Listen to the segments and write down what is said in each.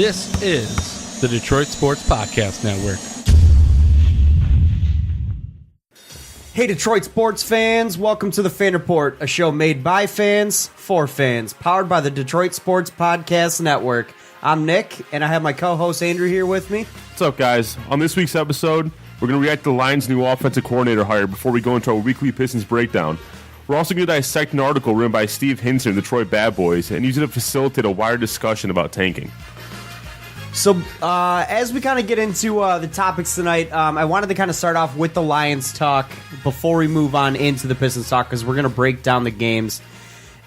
This is the Detroit Sports Podcast Network. Hey, Detroit sports fans. Welcome to the Fan Report, a show made by fans for fans, powered by the Detroit Sports Podcast Network. I'm Nick, and I have my co-host Andrew here with me. What's up, guys? On this week's episode, we're going to react to the Lions' new offensive coordinator hire before we go into our weekly Pistons breakdown. We're also going to dissect an article written by Steve Hinson of the Detroit Bad Boys and use it to facilitate a wider discussion about tanking. So, as we kind of get into the topics tonight, I wanted to kind of start off with the Lions talk before we move on into the Pistons talk, because we're going to break down the games,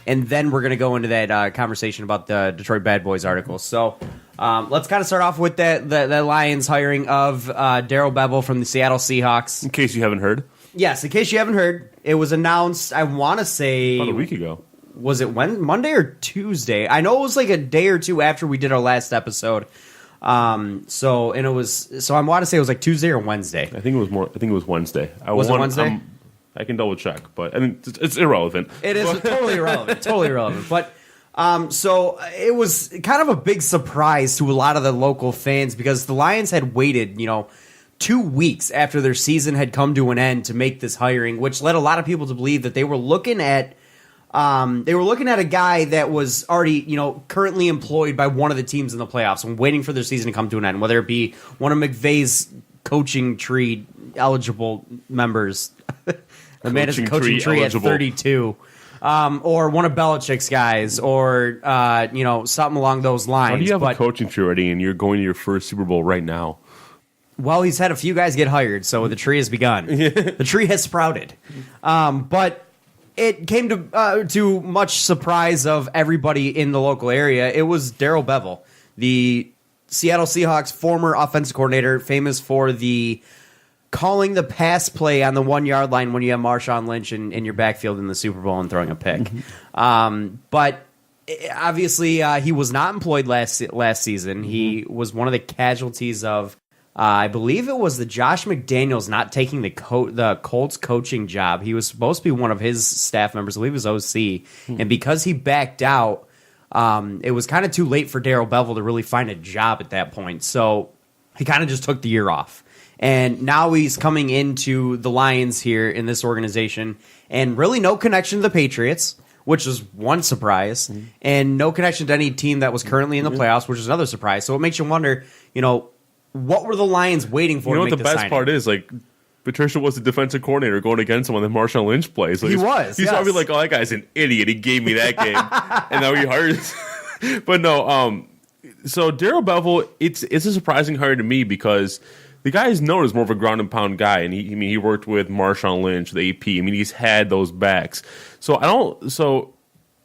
and then we're going to go into that conversation about the Detroit Bad Boys article. So, let's kind of start off with that Lions hiring of Darrell Bevell from the Seattle Seahawks. In case you haven't heard. Yes, in case you haven't heard, it was announced, I want to say... About a week ago. Was it Monday or Tuesday? I know it was like a day or two after we did our last episode. I want to say it was like Tuesday or Wednesday. I think it was Wednesday. Was it Wednesday? I can double check, but I mean it's irrelevant. It is totally irrelevant. Totally irrelevant. But so it was kind of a big surprise to a lot of the local fans because the Lions had waited, 2 weeks after their season had come to an end to make this hiring, which led a lot of people to believe that they were looking at a guy that was already, currently employed by one of the teams in the playoffs and waiting for their season to come to an end, whether it be one of McVay's coaching tree eligible members. The man is a coaching tree eligible. At 32. Or one of Belichick's guys, or, something along those lines. How do you have a coaching tree already and you're going to your first Super Bowl right now? Well, he's had a few guys get hired, so the tree has begun. The tree has sprouted. But it came to much surprise of everybody in the local area. It was Darrell Bevell, the Seattle Seahawks former offensive coordinator, famous for calling the pass play on the 1 yard line when you have Marshawn Lynch in your backfield in the Super Bowl and throwing a pick. Mm-hmm. But obviously, he was not employed last season. Mm-hmm. He was one of the casualties of. I believe it was the Josh McDaniels not taking the Colts coaching job. He was supposed to be one of his staff members. I believe it was OC. And because he backed out, it was kind of too late for Darrell Bevell to really find a job at that point. So he kind of just took the year off. And now he's coming into the Lions here in this organization. And really no connection to the Patriots, which is one surprise. Mm-hmm. And no connection to any team that was currently in the playoffs, which is another surprise. So it makes you wonder, what were the Lions waiting for? You know what the best part is? Like, Patricia was the defensive coordinator going against someone that Marshawn Lynch plays. Like, he's probably like, "Oh, that guy's an idiot. He gave me that game, and now he hires." But no, so Darrell Bevell, it's a surprising hire to me because the guy is known as more of a ground and pound guy, and he worked with Marshawn Lynch, the AP. I mean, he's had those backs. So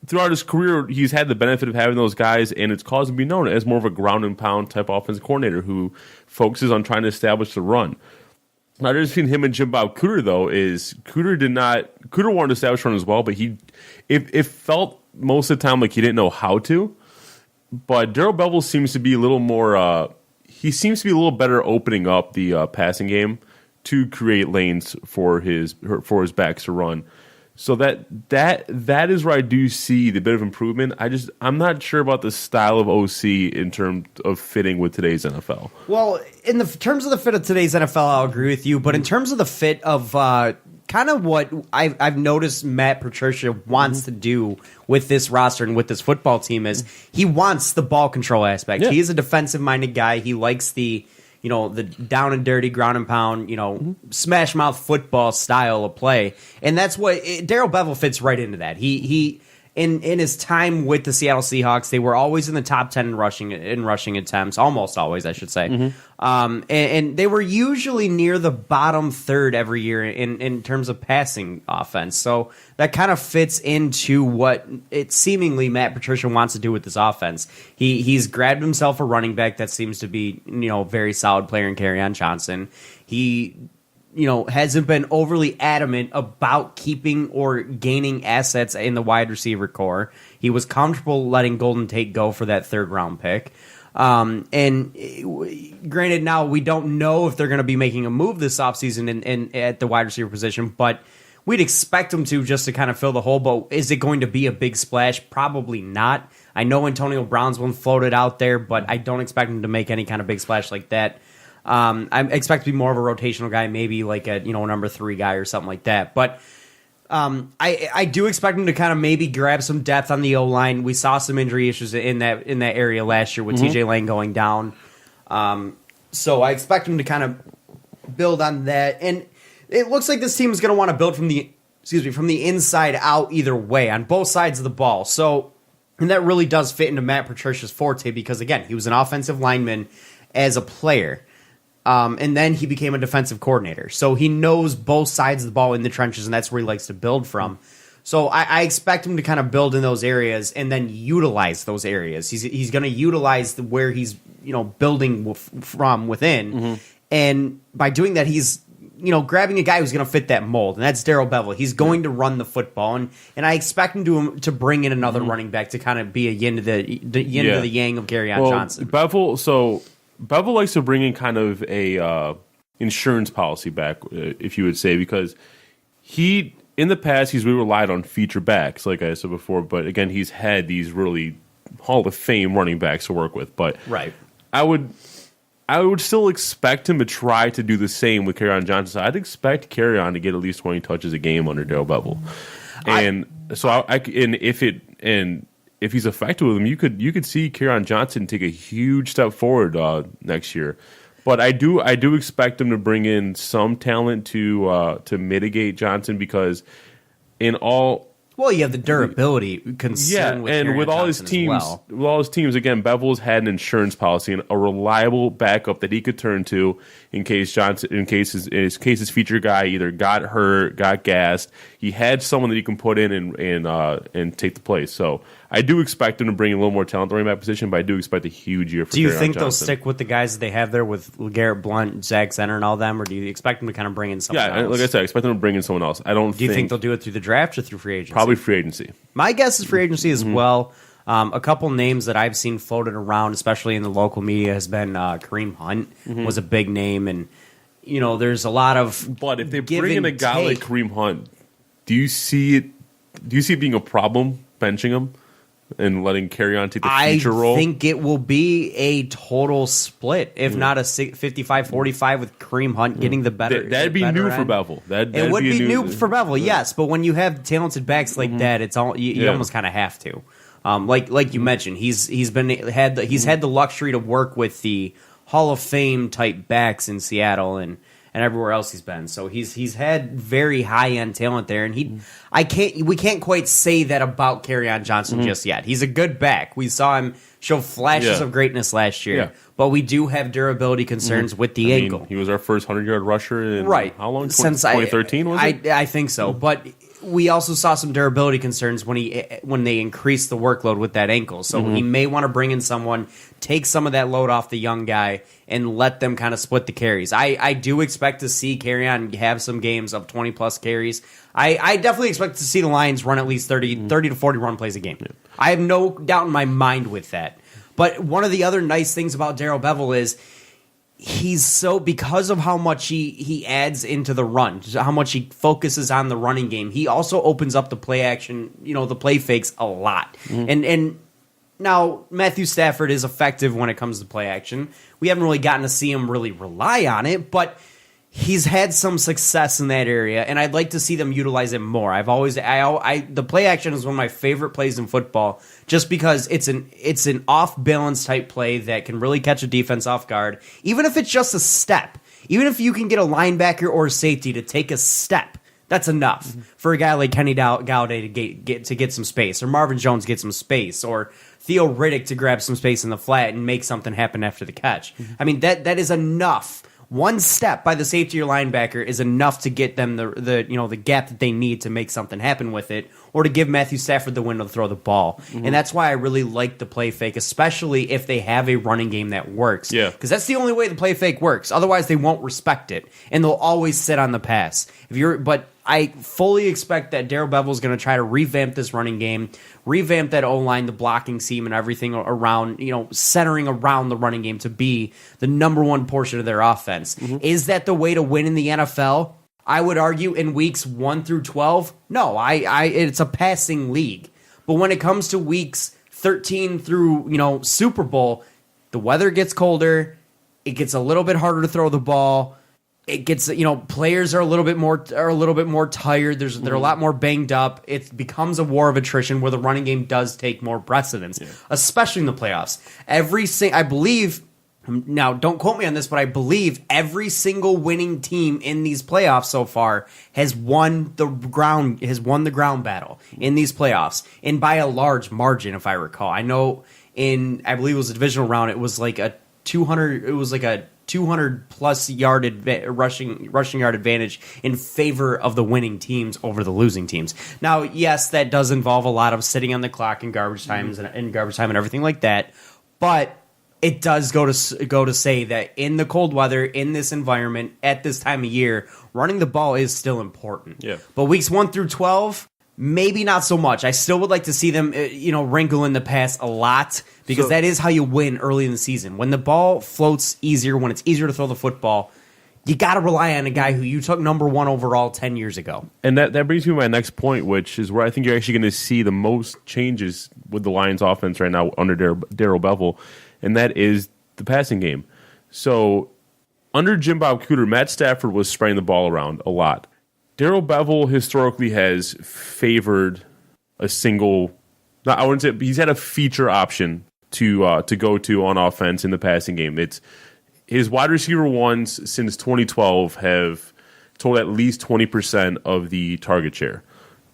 throughout his career, he's had the benefit of having those guys, and it's caused him to be known as more of a ground and pound type offensive coordinator who focuses on trying to establish the run. Now, the difference between him and Jim Bob Cooter, though, is Cooter wanted to establish run as well, but it felt most of the time like he didn't know how to. But Darrell Bevell seems to be a little more, he seems to be a little better opening up the passing game to create lanes for his backs to run. So that is where I do see the bit of improvement. I'm not sure about the style of OC in terms of fitting with today's NFL. Well, in the terms of the fit of today's NFL, I'll agree with you. But in terms of the fit of kind of what I've noticed Matt Patricia wants to do with this roster and with this football team is he wants the ball control aspect. Yeah. He is a defensive-minded guy. He likes the down and dirty, ground and pound, smash mouth football style of play. And that's what Darrell Bevell fits right into that. He in his time with the Seattle Seahawks, they were always in the top 10 in rushing attempts, almost always, I should say. Mm-hmm. And they were usually near the bottom third every year in terms of passing offense. So that kind of fits into what it seemingly Matt Patricia wants to do with this offense. He's grabbed himself a running back that seems to be, very solid player in Kerryon Johnson. He hasn't been overly adamant about keeping or gaining assets in the wide receiver core. He was comfortable letting Golden Tate go for that third round pick. And granted, now we don't know if they're going to be making a move this offseason at the wide receiver position, but we'd expect him to just to kind of fill the hole. But is it going to be a big splash? Probably not. I know Antonio Brown's one floated out there, but I don't expect him to make any kind of big splash like that. I expect to be more of a rotational guy, maybe like a number 3 guy or something like that. But I do expect him to kind of maybe grab some depth on the O-line. We saw some injury issues in that area last year with TJ Lang going down. So I expect him to kind of build on that. And it looks like this team is going to want to build from the inside out either way on both sides of the ball. So, and that really does fit into Matt Patricia's forte because, again, he was an offensive lineman as a player. And then he became a defensive coordinator. So he knows both sides of the ball in the trenches, and that's where he likes to build from. So I expect him to kind of build in those areas and then utilize those areas. He's going to utilize where he's building from within. And by doing that, he's grabbing a guy who's going to fit that mold, and that's Darrell Bevell. He's going to run the football, and I expect him to bring in another running back to kind of be a yin to the yang of Kerryon Johnson. Bevell likes to bring in kind of a insurance policy back, if you would say, because in the past he's really relied on feature backs, like I said before. But again, he's had these really Hall of Fame running backs to work with. But right, I would still expect him to try to do the same with Kerryon Johnson. So I'd expect Kerryon to get at least 20 touches a game under Darrell Bevell, and if he's effective with him, you could see Kerryon Johnson take a huge step forward next year. But I do expect him to bring in some talent to mitigate Johnson because you have the durability concern. Yeah, and with all his teams, again, Bevel's had an insurance policy and a reliable backup that he could turn to in case his feature guy either got hurt, got gassed. He had someone that he can put in and take the place. So I do expect him to bring a little more talent at the running back position, but I do expect a huge year for Do you Kerryon think Johnson. They'll stick with the guys that they have there with Garrett Blount, Zach Zenner, and all them, or do you expect them to kind of bring in someone else? Yeah, like I said, I expect them to bring in someone else. Do you think they'll do it through the draft or through free agency? Probably free agency. My guess is free agency as well. A couple names that I've seen floated around, especially in the local media, has been Kareem Hunt was a big name, and there's a lot of. But if they bring in a guy like Kareem Hunt, do you see it being a problem benching him and letting Kerryon take the feature role? I think it will be a total split, if not a 55-45 with Kareem Hunt getting the better. That'd be new for Bevell. It would be new for Bevell, yes. But when you have talented backs like that, it's all you almost kind of have to. Like you mentioned, he's had the luxury to work with the Hall of Fame type backs in Seattle and everywhere else he's been. So he's had very high end talent there, and we can't quite say that about Kerryon Johnson just yet. He's a good back. We saw him show flashes of greatness last year, but we do have durability concerns with the ankle. He was our first 100-yard rusher in how long? Since 2013 was it? I think so, but we also saw some durability concerns when they increased the workload with that ankle. So he may want to bring in someone, take some of that load off the young guy, and let them kind of split the carries. I do expect to see Kerryon have some games of 20-plus carries. I definitely expect to see the Lions run at least 30 to 40 run plays a game. Yeah. I have no doubt in my mind with that. But one of the other nice things about Darrell Bevell is because of how much he adds into the run, how much he focuses on the running game, he also opens up the play action, the play fakes a lot. And now Matthew Stafford is effective when it comes to play action. We haven't really gotten to see him really rely on it, but he's had some success in that area, and I'd like to see them utilize it more. The play action is one of my favorite plays in football, just because it's an off balance type play that can really catch a defense off guard, even if it's just a step. Even if you can get a linebacker or a safety to take a step, that's enough for a guy like Kenny Golladay to get some space, or Marvin Jones get some space, or Theo Riddick to grab some space in the flat and make something happen after the catch. I mean, that is enough. One step by the safety or linebacker is enough to get them the gap that they need to make something happen with it, or to give Matthew Stafford the window to throw the ball. And that's why I really like the play fake, especially if they have a running game that works. Yeah, because that's the only way the play fake works. Otherwise, they won't respect it, and they'll always sit on the pass. But I fully expect that Darrell Bevell is going to try to revamp this running game, revamp that O-line, the blocking scheme, and everything around, centering around the running game to be the number one portion of their offense. Is that the way to win in the NFL? I would argue in weeks 1 through 12, no, it's a passing league. But when it comes to weeks 13 through, Super Bowl, the weather gets colder. It gets a little bit harder to throw the ball. It gets, players are a little bit more tired. They're a lot more banged up. It becomes a war of attrition where the running game does take more precedence, especially in the playoffs. I believe, now don't quote me on this, but I believe every single winning team in these playoffs so far has won the ground battle in these playoffs, and by a large margin, if I recall. I know I believe it was a divisional round. It was like a 200 plus rushing yard advantage in favor of the winning teams over the losing teams. Now, yes, that does involve a lot of sitting on the clock and garbage times and garbage time and everything like that. But it does go to say that in the cold weather, in this environment, at this time of year, running the ball is still important. Yeah. But weeks 1 through 12. Maybe not so much. I still would like to see them, wrinkle in the pass a lot because that is how you win early in the season. When the ball floats easier, when it's easier to throw the football, you got to rely on a guy who you took number 1 overall 10 years ago. And that brings me to my next point, which is where I think you're actually going to see the most changes with the Lions offense right now under Darrell Bevell, and that is the passing game. So under Jim Bob Cooter, Matt Stafford was spraying the ball around a lot. Darrell Bevell historically has favored a single. I wouldn't say he's had a feature option to go to on offense in the passing game. It's his wide receiver ones since 2012 have totaled at least 20% of the target share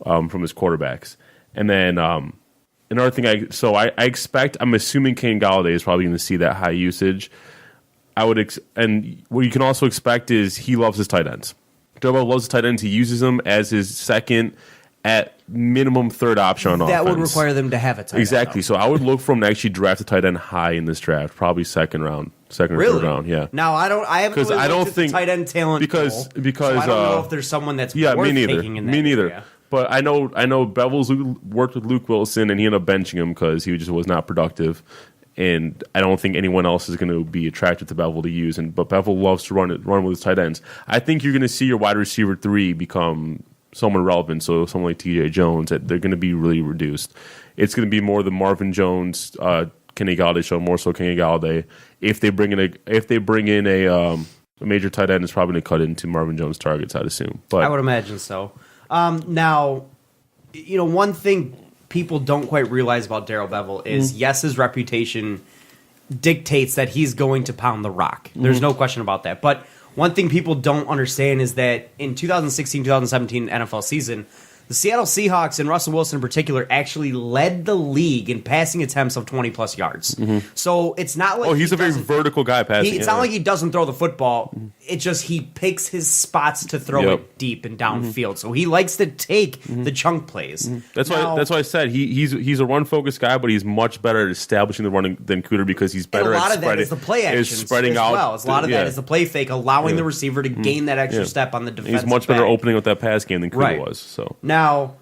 from his quarterbacks. And then another thing, I expect. I'm assuming Kenny Golladay is probably going to see that high usage. And what you can also expect is he loves his tight ends. Darrell loves the tight ends. He uses them as his second, at minimum, third option on offense. That would require them to have a tight end. Exactly. So I would look for him to actually draft a tight end high in this draft, probably second or third round. Yeah. Now I haven't really looked at the tight end talent because so I don't know if there's someone that's worth taking in that area. But I know Bevell's worked with Luke Wilson, and he ended up benching him because he just was not productive. And I don't think anyone else is going to be attracted to Bevell to use. But Bevell loves to run with his tight ends. I think you're going to see your wide receiver 3 become someone relevant. So someone like T.J. Jones, they're going to be really reduced. It's going to be more the Marvin Jones, Kenny Golladay show, more so Kenny Golladay. If they bring in a major tight end, it's probably going to cut into Marvin Jones' targets, I'd assume. But I would imagine so. Now, one thing people don't quite realize about Darrell Bevell is, yes, his reputation dictates that he's going to pound the rock. There's no question about that. But one thing people don't understand is that in 2016-2017 NFL season, the Seattle Seahawks and Russell Wilson in particular actually led the league in passing attempts of 20-plus yards. So it's not like he's a very vertical guy passing. It's not like he doesn't throw the football. It's just he picks his spots to throw it deep and downfield. So he likes to take the chunk plays. That's why I said he's a run-focused guy, but he's much better at establishing the running than Cooter because he's better at spreading. A lot of that is the play action spreading out. Well. A lot of that is the play fake, allowing the receiver to gain that extra step on the defensive He's much better opening with that pass game than Cooter was. So. Now,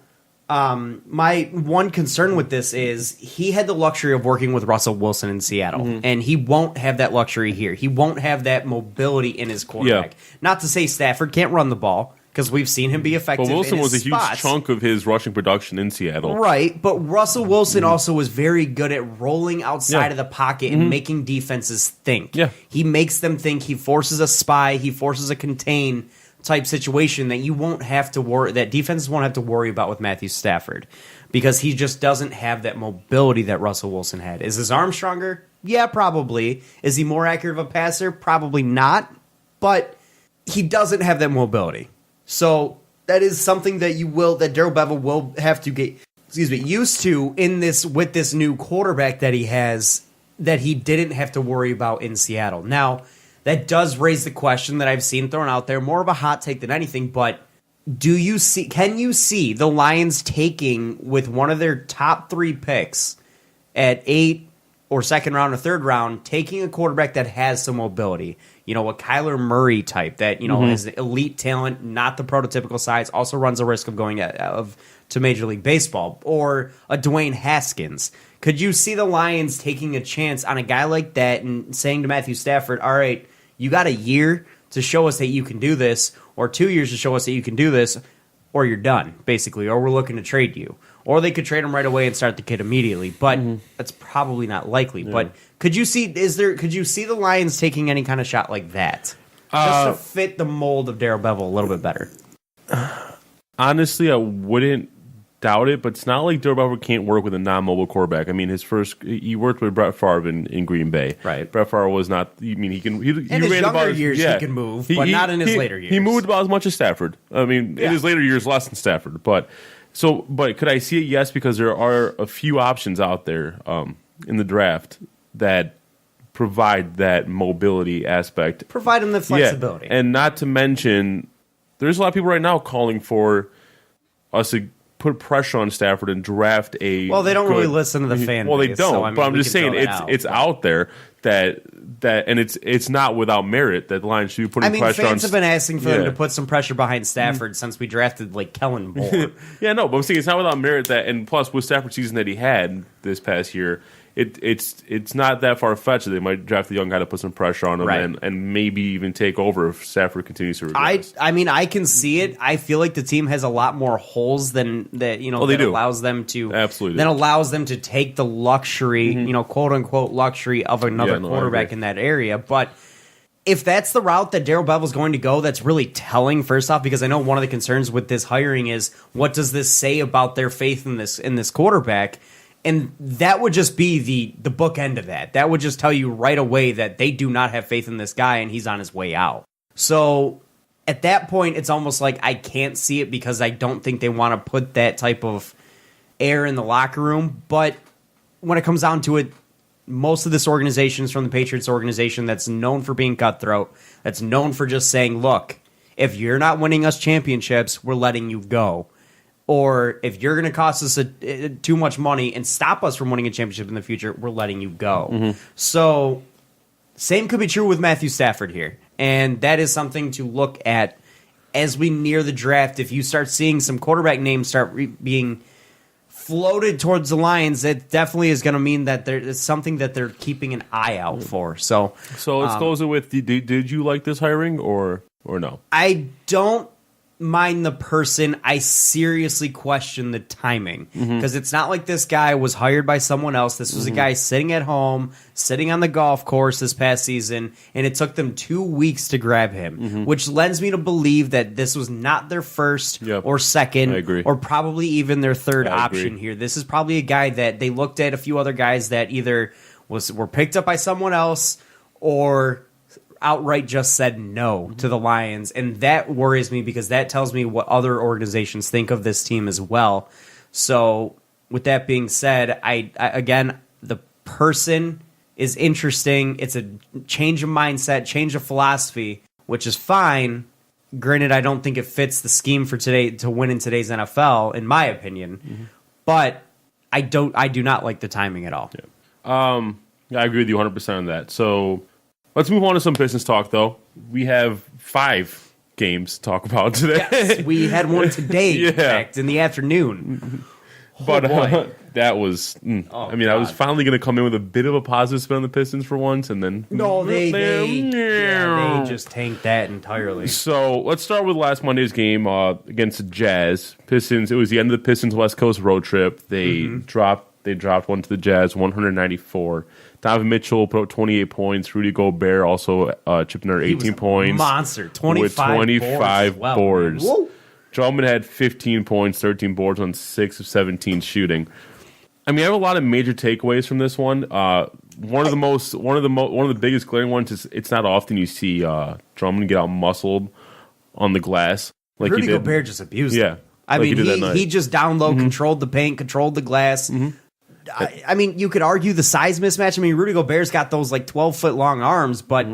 my one concern with this is he had the luxury of working with Russell Wilson in Seattle, and he won't have that luxury here. He won't have that mobility in his quarterback. Not to say Stafford can't run the ball, because we've seen him be effective. But Wilson in his was a huge chunk of his rushing production in Seattle. Right, but Russell Wilson also was very good at rolling outside of the pocket and making defenses think. Yeah. He makes them think. He forces a spy. He forces a contain type situation that you won't have to worry, that defenses won't have to worry about with Matthew Stafford, because he just doesn't have that mobility that Russell Wilson had. Is his arm stronger? Yeah, probably. Is he more accurate of a passer? Probably not, but he doesn't have that mobility. So that is something that Darrell Bevell will have to get used to with this new quarterback that he has, that he didn't have to worry about in Seattle. Now, that does raise the question that I've seen thrown out there, more of a hot take than anything, but can you see the Lions taking, with one of their top 3 picks at 8 or second round or third round, taking a quarterback that has some mobility? A Kyler Murray type that, has elite talent, not the prototypical size, also runs a risk of going to Major League Baseball, or a Dwayne Haskins. Could you see the Lions taking a chance on a guy like that and saying to Matthew Stafford, all right, you got a year to show us that you can do this, or 2 years to show us that you can do this, or you're done, basically, or we're looking to trade you. Or they could trade him right away and start the kid immediately, but that's probably not likely. Yeah. But could you see the Lions taking any kind of shot like that? Just to fit the mold of Darrell Bevell a little bit better. Honestly, I wouldn't doubt it, but it's not like Darrell Bevell can't work with a non-mobile quarterback. I mean, he worked with Brett Favre in Green Bay. Right. Brett Favre was not. I mean, he in his younger years he can move, but not in his later years. He moved about as much as Stafford. I mean, in his later years, less than Stafford. But could I see it? Yes, because there are a few options out there in the draft that provide that mobility aspect. Provide them the flexibility. Yeah. And not to mention, there's a lot of people right now calling for us to put pressure on Stafford and draft a. Well, they don't really listen to the fan base. Well, they don't. So, I mean, but I'm just saying it's out there that and it's not without merit that the Lions should be putting pressure on. Fans have been asking for them to put some pressure behind Stafford since we drafted Kellen Moore. Yeah, no, but I'm saying it's not without merit that, and plus with Stafford's season that he had this past year, it's not that far fetched that they might draft the young guy to put some pressure on him and maybe even take over if Stafford continues to regress. I mean, I can see it. I feel like the team has a lot more holes than that. That allows them to absolutely that allows them to take the luxury, quote unquote luxury of another quarterback in that area. But if that's the route that Darrell Bevell is going to go, that's really telling. First off, because I know one of the concerns with this hiring is what does this say about their faith in this quarterback. And that would just be the book end of that. That would just tell you right away that they do not have faith in this guy and he's on his way out. So at that point, it's almost like I can't see it because I don't think they want to put that type of air in the locker room. But when it comes down to it, most of this organization is from the Patriots organization that's known for being cutthroat, that's known for just saying, look, if you're not winning us championships, we're letting you go. Or if you're going to cost us too much money and stop us from winning a championship in the future, we're letting you go. So same could be true with Matthew Stafford here. And that is something to look at as we near the draft. If you start seeing some quarterback names start being floated towards the Lions, it definitely is going to mean that there's something that they're keeping an eye out for. So let's close it with, did you like this hiring or no? I don't mind the person. I seriously question the timing because it's not like this guy was hired by someone else. This was a guy sitting at home, sitting on the golf course this past season, and it took them 2 weeks to grab him, which lends me to believe that this was not their first or second or probably even their third option here. This is probably a guy that they looked at a few other guys that either were picked up by someone else or outright just said no to the Lions, and that worries me because that tells me what other organizations think of this team as well. So with that being said, I again, the person is interesting. It's a change of mindset, change of philosophy, which is fine. Granted, I don't think it fits the scheme for today to win in today's NFL, in my opinion, but I do not like the timing at all. I agree with you 100% on that. So let's move on to some Pistons talk, though. We have 5 games to talk about today. Yes, we had one today, in fact, in the afternoon. But that was, I was finally going to come in with a bit of a positive spin on the Pistons for once, and then they just tanked that entirely. So let's start with last Monday's game against the Jazz. Pistons. It was the end of the Pistons West Coast road trip. They dropped one to the Jazz, 194. Donovan Mitchell put up 28 points. Rudy Gobert also chipped in there 18 points. Monster, 25 boards. Whoa. Drummond had 15 points, 13 boards on 6 of 17 shooting. I mean, I have a lot of major takeaways from this one. One of the biggest glaring ones is it's not often you see Drummond get out muscled on the glass like Rudy he did. Gobert just abused him. I mean, he just down low controlled the paint, controlled the glass. I mean, you could argue the size mismatch. I mean, Rudy Gobert's got those 12-foot long arms, but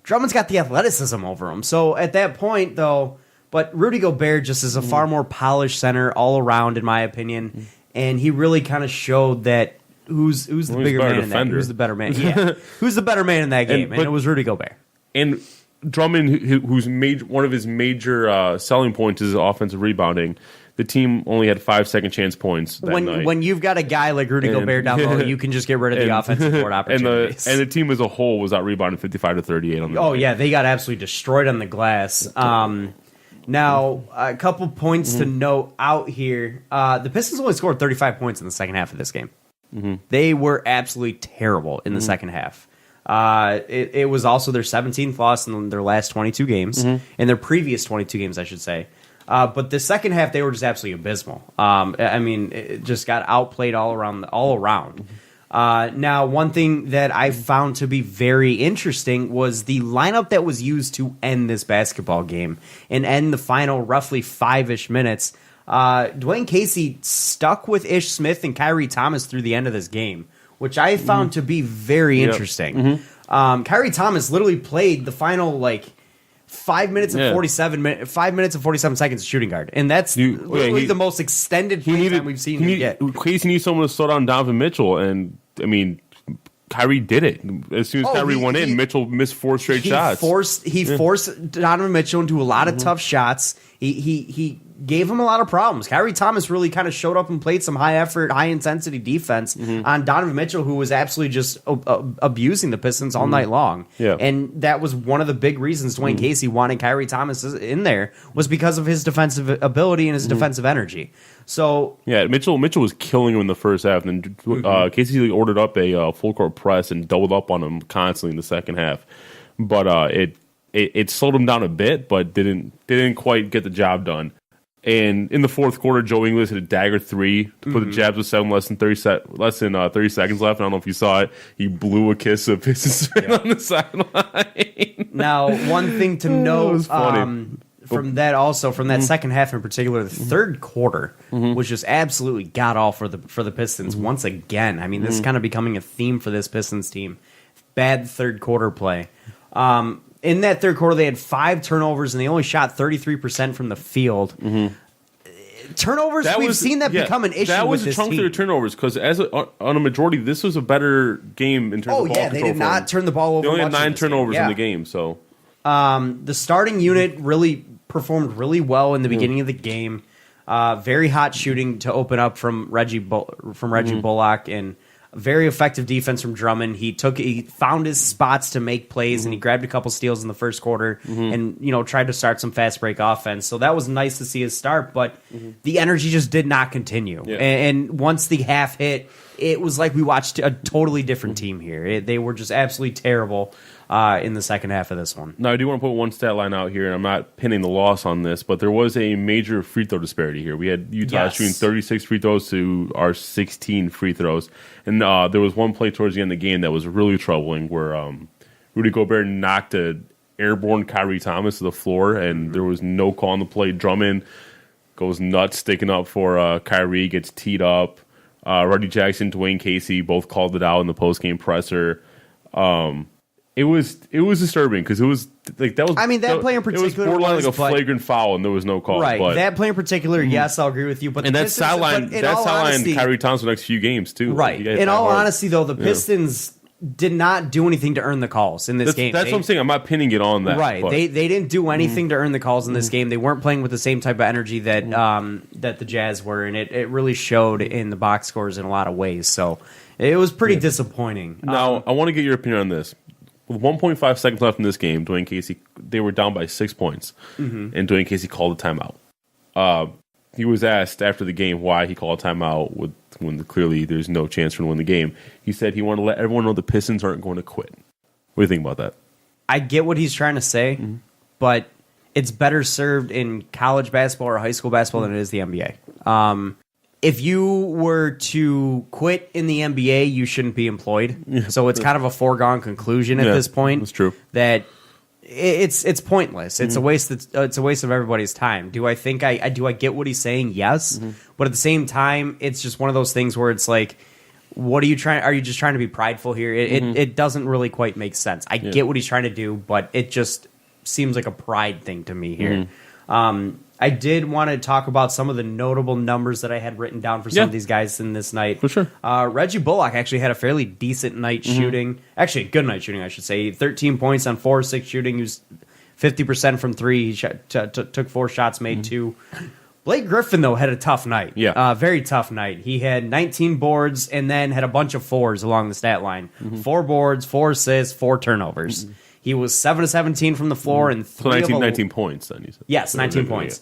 Drummond's got the athleticism over him. So at that point, though, but Rudy Gobert just is a far more polished center all around, in my opinion, and he really kind of showed that who's the bigger man in that? Who's the better man? Yeah, who's the better man in that game? And it was Rudy Gobert. And Drummond, who's one of his major selling points is offensive rebounding. the team only had 5 second chance points that night. When you've got a guy like Rudy Gobert down low, you can just get rid of the offensive board opportunities. And the team as a whole was out rebounding 55-38 on the night. Yeah, they got absolutely destroyed on the glass. Now, a couple points to note out here. The Pistons only scored 35 points in the second half of this game. They were absolutely terrible in the second half. It was also their 17th loss in their last 22 games, in their previous 22 games, I should say. But the second half, they were just absolutely abysmal. It just got outplayed all around. Now, one thing that I found to be very interesting was the lineup that was used to end this basketball game and end the final roughly 5-ish minutes. Dwayne Casey stuck with Ish Smith and Kyrie Thomas through the end of this game, which I found to be very interesting. Kyrie Thomas literally played the final 5 minutes and 5 minutes and 47 seconds shooting guard, and that's literally the most extended time we've seen him get. Casey needs someone to slow down Donovan Mitchell, and Kyrie did it. As soon as Kyrie went in, Mitchell missed 4 straight shots. He forced Donovan Mitchell into a lot of tough shots. He gave him a lot of problems. Kyrie Thomas really kind of showed up and played some high effort, high intensity defense on Donovan Mitchell, who was absolutely just abusing the Pistons all night long. Yeah. And that was one of the big reasons Dwayne Casey wanted Kyrie Thomas in there, was because of his defensive ability and his defensive energy. So Mitchell was killing him in the first half, and then Casey ordered up a full court press and doubled up on him constantly in the second half. But it slowed him down a bit, but didn't quite get the job done. And in the fourth quarter, Joe Ingles hit a dagger 3 to put the Jazz with less than 30 seconds left. I don't know if you saw it. He blew a kiss of Pistons fan on the sideline. Now, one thing to note from that second half in particular, the third quarter was just absolutely god awful for the Pistons once again. I mean, this is kind of becoming a theme for this Pistons team. Bad third quarter play. In that third quarter, they had 5 turnovers, and they only shot 33% from the field. Turnovers, we've seen that become an issue with this team. That was a chunk of their turnovers, because on a majority, this was a better game in terms of ball control. They did not turn the ball over. They only had much 9 turnovers in the game. So the starting unit really performed really well in the beginning of the game. Very hot shooting to open up from Reggie Bullock, and very effective defense from Drummond. He found his spots to make plays, and he grabbed a couple steals in the first quarter, and tried to start some fast break offense. So that was nice to see his start, but the energy just did not continue. Yeah. And once the half hit, it was like we watched a totally different team here. They were just absolutely terrible in the second half of this one. Now, I do want to put one stat line out here, and I'm not pinning the loss on this, but there was a major free throw disparity here. We had Utah shooting 36 free throws to our 16 free throws. And there was one play towards the end of the game that was really troubling, where Rudy Gobert knocked an airborne Kyrie Thomas to the floor, and there was no call on the play. Drummond goes nuts, sticking up for Kyrie, gets teed up. Reggie Jackson, Dwayne Casey both called it out in the postgame presser. It was disturbing, because it was like that was. I mean, that play in particular, it was borderline like a flagrant foul, and there was no call. Right, but, that play in particular, yes, I'll agree with you. But that sideline Kyrie Thomas the next few games too. Right. In all honesty, though, the Pistons did not do anything to earn the calls in this game. That's what I'm saying. I'm not pinning it on that. Right. They didn't do anything to earn the calls in this game. They weren't playing with the same type of energy that that the Jazz were, and it really showed in the box scores in a lot of ways. So it was pretty disappointing. Now, I want to get your opinion on this. With 1.5 seconds left in this game, Dwayne Casey, they were down by 6 points, and Dwayne Casey called a timeout. He was asked after the game why he called a timeout when clearly there's no chance for him to win the game. He said he wanted to let everyone know the Pistons aren't going to quit. What do you think about that? I get what he's trying to say, but it's better served in college basketball or high school basketball than it is the NBA. If you were to quit in the NBA, you shouldn't be employed. So it's kind of a foregone conclusion at this point. That's true. That it's pointless. It's a waste. It's a waste of everybody's time. Do I think I get what he's saying? Yes, but at the same time, it's just one of those things where it's like, what are you trying? Are you just trying to be prideful here? It doesn't really quite make sense. I get what he's trying to do, but it just seems like a pride thing to me here. I did want to talk about some of the notable numbers that I had written down for some of these guys in this night. For sure. Reggie Bullock actually had a fairly decent night shooting. Actually, a good night shooting, I should say. 13 points on 4-6 shooting. He was 50% from 3. He took 4 shots, made 2. Blake Griffin, though, had a tough night. Yeah. Very tough night. He had 19 boards and then had a bunch of fours along the stat line. 4 boards, 4 assists, 4 turnovers. He was 7 of 17 from the floor and 19 points, then you said. Yes, 19 points.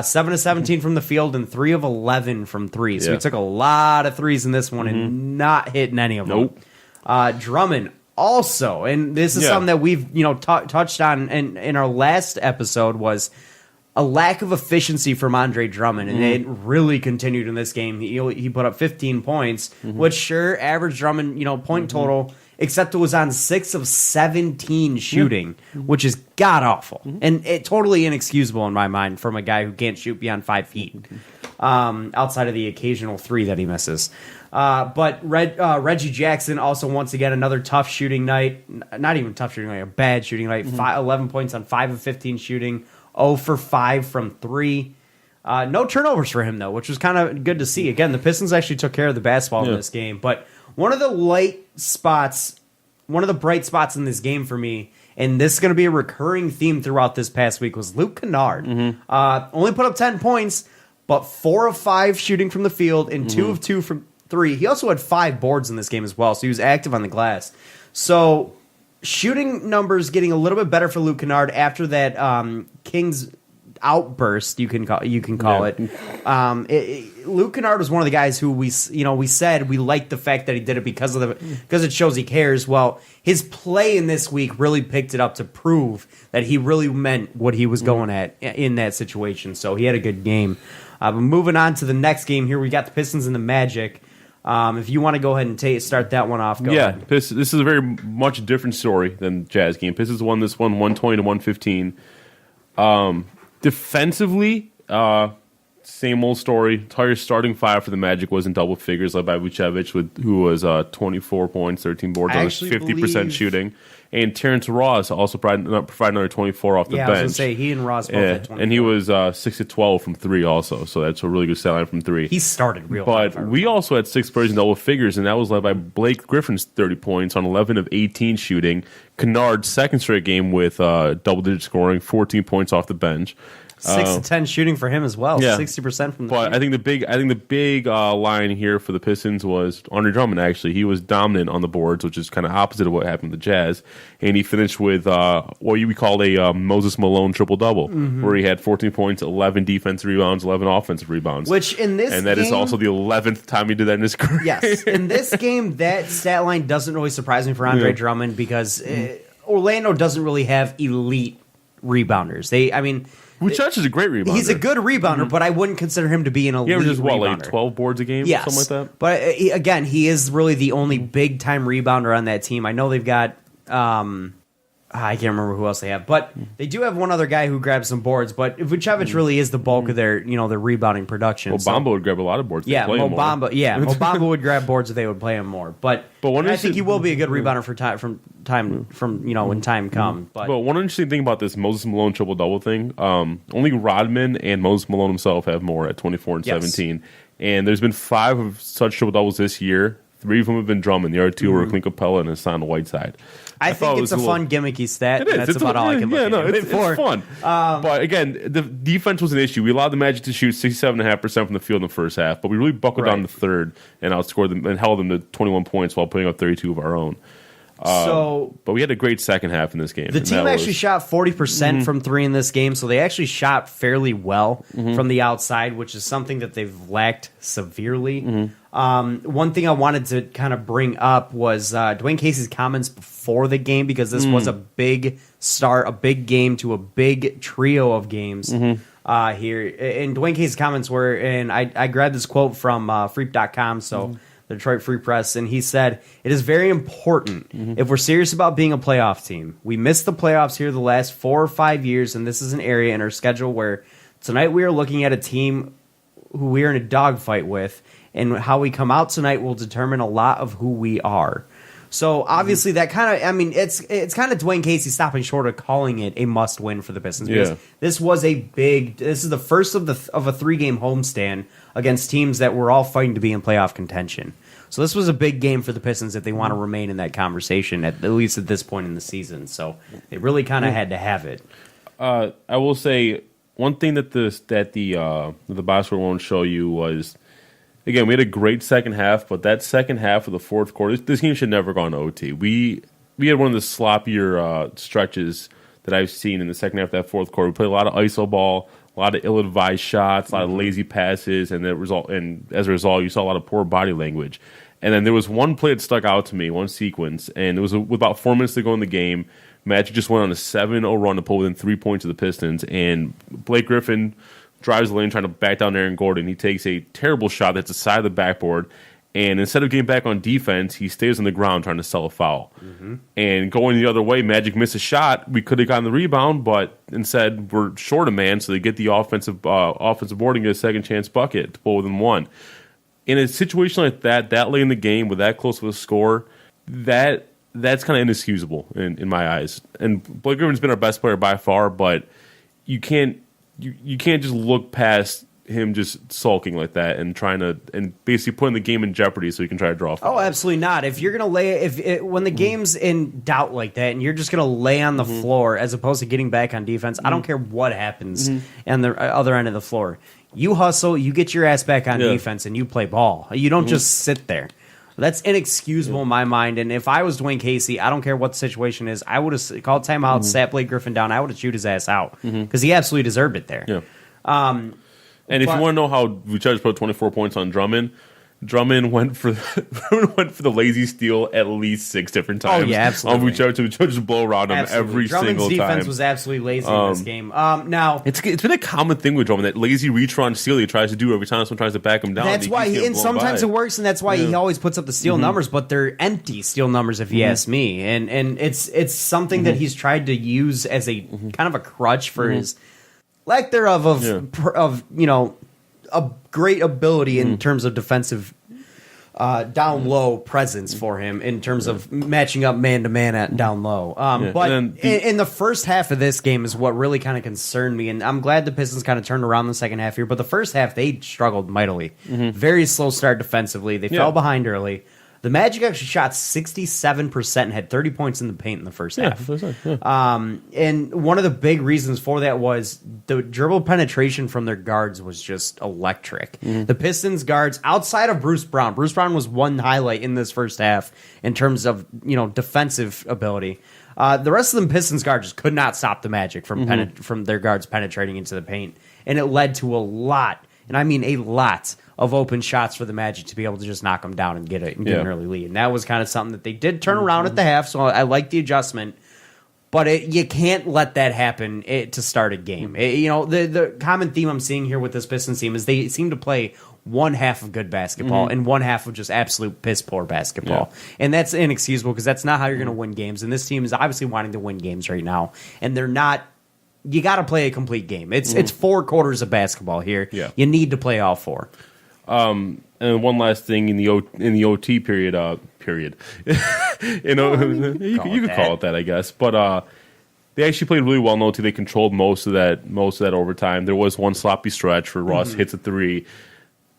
7 of 17 from the field and 3 of 11 from 3. So he took a lot of threes in this one and not hitting any of them. Drummond also, and this is something that we've touched on in our last episode, was a lack of efficiency from Andre Drummond, and it really continued in this game. He put up 15 points, which sure, average Drummond, point total, except it was on 6 of 17 shooting, which is god-awful. And it totally inexcusable in my mind from a guy who can't shoot beyond 5 feet, outside of the occasional 3 that he misses. But Reggie Jackson also, once again, another tough shooting night. Not even tough shooting night, a bad shooting night. 11 points on 5 of 15 shooting. 0 for 5 from 3. No turnovers for him, though, which was kind of good to see. Again, the Pistons actually took care of the basketball in this game. But one of the bright spots in this game for me, and this is going to be a recurring theme throughout this past week, was Luke Kennard. Only put up 10 points, but 4 of 5 shooting from the field and 2 of 2 from 3. He also had 5 boards in this game as well, so he was active on the glass. So shooting numbers getting a little bit better for Luke Kennard after that Kings outburst, you can call it. Luke Kennard was one of the guys who we said we liked the fact that he did it because it shows he cares. Well, his play in this week really picked it up to prove that he really meant what he was going at in that situation. So he had a good game. But moving on to the next game here, we got the Pistons and the Magic. If you want to go ahead and start that one off, go ahead. This is a very much different story than Jazz game. Pistons won this one 120 to 115. Defensively, same old story. Entire starting 5 for the Magic was in double figures, led by Vucevic, who was 24 points, 13 boards on 50% shooting. And Terrence Ross also provided another 24 off the bench. I was going to say, he and Ross both had 24. And he was 6 of 12 from 3 also, so that's a really good stat line from 3. He started real But we also had 6 players in double figures, and that was led by Blake Griffin's 30 points on 11 of 18 shooting. Kennard's second straight game with double-digit scoring, 14 points off the bench. 6 to 10 shooting for him as well. 60% from the But I think the big line here for the Pistons was Andre Drummond. Actually, he was dominant on the boards, which is kind of opposite of what happened with the Jazz. And he finished with what you would call a Moses Malone triple double, where he had 14 points, 11 defensive rebounds, 11 offensive rebounds. Which in this and that game, is also the 11th time he did that in his career. Yes, in this game, that stat line doesn't really surprise me for Andre Drummond because Orlando doesn't really have elite rebounders. Vucevic is a great rebounder. He's a good rebounder, but I wouldn't consider him to be an elite rebounder. Like 12 boards a game, yes. something like that? But again, he is really the only big-time rebounder on that team. I know they've got I can't remember who else they have, but they do have one other guy who grabs some boards. But Vucevic really is the bulk of their rebounding production. Well, Bamba would grab a lot of boards. Yeah, Mo Bamba would grab boards if they would play him more. But I think he will be a good rebounder when time comes. But one interesting thing about this Moses Malone triple double thing, only Rodman and Moses Malone himself have more at 24 and 17, and there's been 5 of such triple doubles this year. 3 of them have been Drummond. The other 2 were Clint Capella and Hassan Whiteside. I think it's a fun gimmicky stat. It is. That's about all I can look at. It's fun. But again, the defense was an issue. We allowed the Magic to shoot 67.5% from the field in the first half, but we really buckled down the third and outscored them and held them to 21 points while putting up 32 of our own. But we had a great second half in this game. The team actually shot 40% from 3 in this game, so they actually shot fairly well from the outside, which is something that they've lacked severely. One thing I wanted to kind of bring up was Dwayne Casey's comments before the game, because this was a big start, a big game to a big trio of games here. And Dwayne Casey's comments were, and I grabbed this quote from Freep.com, so the Detroit Free Press, and he said, "It is very important if we're serious about being a playoff team. We missed the playoffs here the last 4 or 5 years, and this is an area in our schedule where tonight we are looking at a team who we are in a dogfight with, and how we come out tonight will determine a lot of who we are." So obviously that kind of, it's kind of Dwayne Casey stopping short of calling it a must win for the Pistons. Because this is the first of a 3-game homestand against teams that were all fighting to be in playoff contention. So this was a big game for the Pistons if they want to remain in that conversation, at least at this point in the season. So they really kind of had to have it. I will say, one thing that the box score won't show you was, again, we had a great second half, but that second half of the fourth quarter, this game should never gone to OT. We had one of the sloppier stretches that I've seen in the second half of that fourth quarter. We played a lot of iso ball, a lot of ill-advised shots, a lot of lazy passes, and as a result, you saw a lot of poor body language. And then there was one play that stuck out to me, one sequence, and it was with about 4 minutes to go in the game. Magic just went on a 7-0 run to pull within 3 points of the Pistons, and Blake Griffin drives the lane trying to back down Aaron Gordon. He takes a terrible shot that's the side of the backboard, and instead of getting back on defense, he stays on the ground trying to sell a foul. Mm-hmm. And going the other way, Magic missed a shot. We could have gotten the rebound, but instead we're short a man, so they get the offensive board and get a second chance bucket to pull within one. In a situation like that late in the game with that close of a score, that's kind of inexcusable in my eyes. And Blake Griffin's been our best player by far, but you can't just look past him just sulking like that and trying to basically putting the game in jeopardy so you can try to draw. Oh, absolutely not. If you're gonna when the game's in doubt like that and you're just gonna lay on the floor as opposed to getting back on defense, I don't care what happens on the other end of the floor. You hustle, you get your ass back on defense, and you play ball. You don't just sit there. That's inexcusable in my mind. And if I was Dwayne Casey, I don't care what the situation is, I would have called timeout, sat Blake Griffin down. I would have chewed his ass out because he absolutely deserved it there. Yeah. And if you want to know how Vucevic put 24 points on Drummond went for the lazy steal at least 6 different times. Oh yeah, absolutely. On Vucevic just blow around him every single time. Drummond's defense was absolutely lazy in this game. Now it's been a common thing with Drummond, that lazy reach run steal he tries to do every time someone tries to back him down. That's why and sometimes it works, and that's why he always puts up the steal numbers, but they're empty steal numbers if you ask me. And it's something that he's tried to use as a kind of a crutch for his lack thereof of a great ability in terms of defensive down low presence for him in terms of matching up man to man at down low. But in the first half of this game is what really kind of concerned me, and I'm glad the Pistons kind of turned around the second half here. But the first half they struggled mightily, very slow start defensively. They fell behind early. The Magic actually shot 67% and had 30 points in the paint in the first half. And one of the big reasons for that was the dribble penetration from their guards was just electric. The Pistons guards, outside of Bruce Brown was one highlight in this first half in terms of defensive ability. The rest of the Pistons guards just could not stop the Magic from their guards penetrating into the paint. And it led to a lot, and I mean a lot, of open shots for the Magic to be able to just knock them down and get an early lead. And that was kind of something that they did turn around at the half, so I like the adjustment. But you can't let that happen to start a game. The common theme I'm seeing here with this Pistons team is they seem to play one half of good basketball and one half of just absolute piss-poor basketball. And that's inexcusable because that's not how you're going to win games. And this team is obviously wanting to win games right now. And they're not. You got to play a complete game. It's 4 quarters of basketball here. Yeah. You need to play all 4. And one last thing in the OT period, you could call it that, I guess. But they actually played really well in OT. They controlled most of that overtime. There was one sloppy stretch where Ross hits a 3.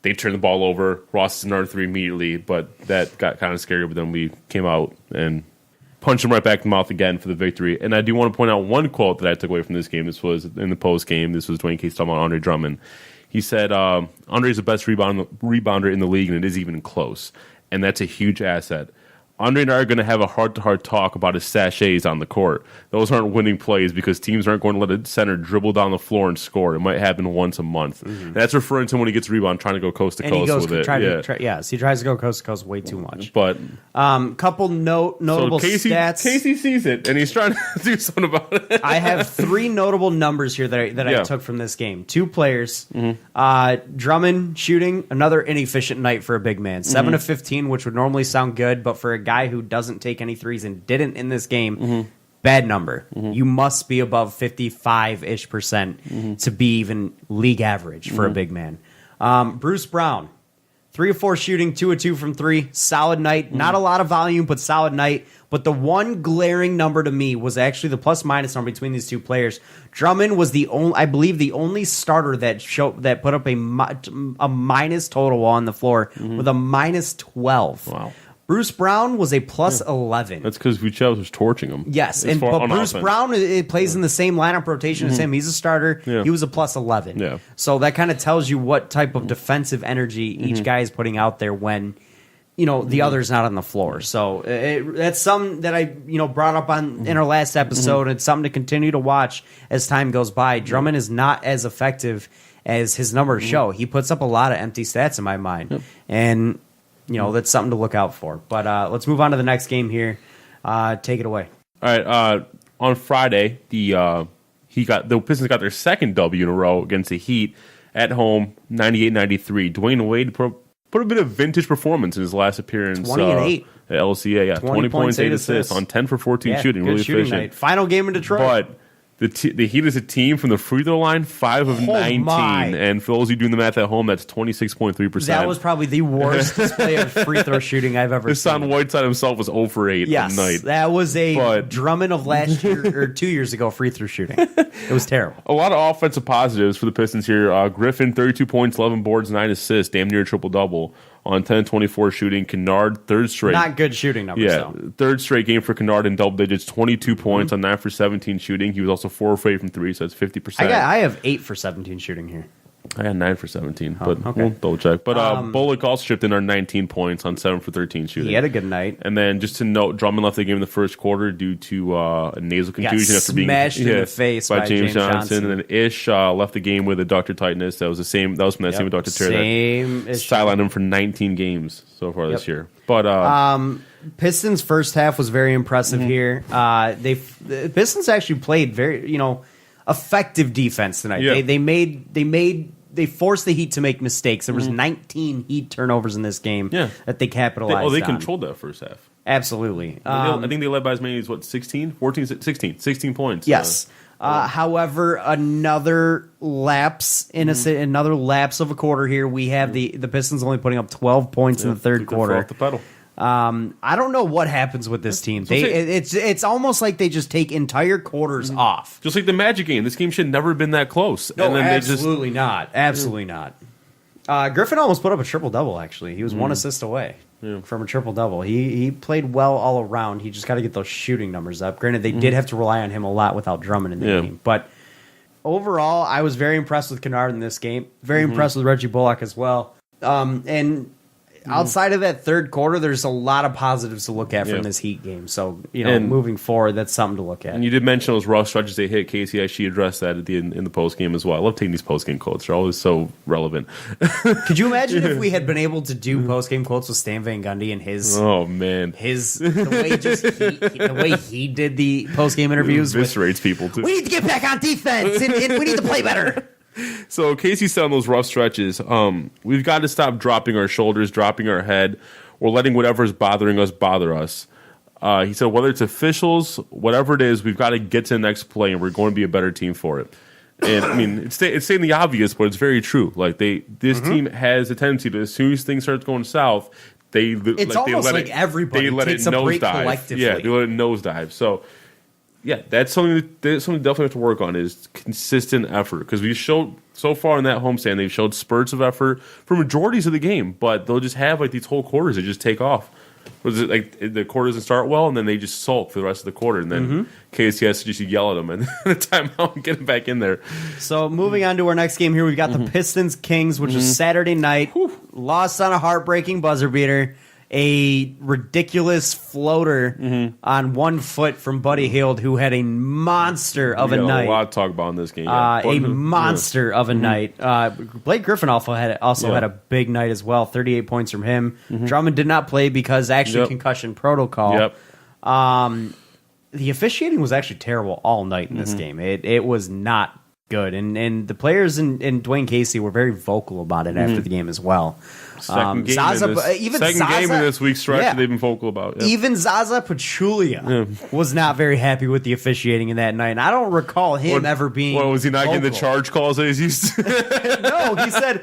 They turned the ball over. Ross hits another 3 immediately, but that got kind of scary. But then we came out and punched him right back in the mouth again for the victory. And I do want to point out one quote that I took away from this game. This was in the post game. This was Dwayne Casey talking about Andre Drummond. He said, Andre's the best rebounder in the league, and it is even close. And that's a huge asset. Andre and I are going to have a heart-to-heart talk about his sachets on the court. Those aren't winning plays because teams aren't going to let a center dribble down the floor and score. It might happen once a month. And that's referring to when he gets a rebound, trying to go coast to coast with it. So he tries to go coast to coast way too much. But couple notable stats. Casey sees it, and he's trying to do something about it. I have 3 notable numbers here that I took from this game. 2 players. Drummond shooting, another inefficient night for a big man. 7 of 15, which would normally sound good, but for a guy who doesn't take any threes and didn't in this game, bad number. You must be above 55-ish% to be even league average for a big man. Bruce Brown, 3 of 4 shooting, 2 of 2 from 3. Solid night. Not a lot of volume, but solid night. But the one glaring number to me was actually the plus-minus number between these 2 players. Drummond was the only starter that put up a minus total on the floor with a minus 12. Wow. Bruce Brown was a plus 11. That's because Vucevic was torching him. Yes, but Bruce Brown plays in the same lineup rotation as him. He's a starter. Yeah. He was a plus 11. Yeah. So that kind of tells you what type of defensive energy each guy is putting out there when the other's not on the floor. So that's something that I brought up in our last episode. It's something to continue to watch as time goes by. Drummond is not as effective as his numbers show. He puts up a lot of empty stats in my mind, and that's something to look out for. But let's move on to the next game here. Take it away. All right. On Friday, the Pistons got their second W in a row against the Heat at home, 98-93. Dwayne Wade put a bit of vintage performance in his last appearance. 20 and 8 at LCA. Yeah, 20 points, 8 assists on 10 for 14 shooting. Really shooting efficient. Night. Final game in Detroit. But the Heat is a team from the free throw line, 5 of 19. And for those of you doing the math at home, that's 26.3%. That was probably the worst display of free throw shooting I've ever seen. Hassan Whiteside himself was 0 for 8 yes, at night. That was a Drummond of last year or 2 years ago free throw shooting. It was terrible. A lot of offensive positives for the Pistons here. Griffin, 32 points, 11 boards, 9 assists, damn near triple-double. On 10-24 shooting, Kennard, third straight. Not good shooting numbers, though. Third straight game for Kennard in double digits, 22 points on 9 for 17 shooting. He was also 4 for 8 from 3, so that's 50%. I have 8 for 17 shooting here. I had 9 for 17, but we'll double check. But Bullock also chipped in our 19 points on 7 for 13 shooting. He had a good night. And then just to note, Drummond left the game in the first quarter due to a nasal contusion after being smashed in the face by James Johnson. And then Ish left the game with adductor tightness. That was from that same adductor tear that sidelined him for 19 games so far this year. But Pistons' first half was very impressive here. The Pistons actually played very effective defense tonight. Yeah. They forced the Heat to make mistakes. There was 19 Heat turnovers in this game that they capitalized on. They controlled that first half. Absolutely. I think they led by as many as 16 points. Yes. However, another lapse of a quarter here. We have the Pistons only putting up 12 points in the third quarter. Off the pedal. I don't know what happens with this team. It's almost like they just take entire quarters off. Just like the Magic game. This game should never have been that close. No, and then absolutely not. Absolutely not. Griffin almost put up a triple-double, actually. He was one assist away from a triple-double. He played well all around. He just got to get those shooting numbers up. Granted, they did have to rely on him a lot without Drummond in the game. But overall, I was very impressed with Kennard in this game. Very impressed with Reggie Bullock as well. And outside of that third quarter, there's a lot of positives to look at from this Heat game. So, moving forward, that's something to look at. And you did mention those rough stretches they hit. Casey actually addressed that at the end in the post game as well. I love taking these post game quotes; they're always so relevant. Could you imagine if we had been able to do post game quotes with Stan Van Gundy and his? Oh man, the way he did the post game interviews eviscerates people too. We need to get back on defense and we need to play better. So Casey said on those rough stretches, we've got to stop dropping our shoulders, dropping our head, or letting whatever's bothering us bother us. He said whether it's officials, whatever it is, we've got to get to the next play, and we're going to be a better team for it. And I mean, it's saying the obvious, but it's very true. Like this team has a tendency to, as soon as things start going south, everybody takes a break collectively. Yeah, they let it nosedive. So. Yeah, that's something we definitely have to work on is consistent effort because we showed so far in that homestand they've showed spurts of effort for majorities of the game, but they'll just have like these whole quarters that just take off. Was it like the quarter doesn't start well and then they just sulk for the rest of the quarter and then Casey has to just yell at them and the timeout and get them back in there. So moving on to our next game here, we've got the Pistons Kings, which is Saturday night. Lost on a heartbreaking buzzer beater. A ridiculous floater on 1 foot from Buddy Hield, who had a monster of a night. A lot to talk about in this game. A monster of a night. Blake Griffin also had a big night as well. 38 points from him. Drummond did not play because actually concussion protocol. The officiating was actually terrible all night in this game. It was not good, and the players and Dwayne Casey were very vocal about it after the game as well. Second game in this week's stretch that they've been vocal about. Yep. Even Zaza Pachulia was not very happy with the officiating in that night. And I don't recall him ever being was he not vocal. getting the charge calls that he's used to? No, he said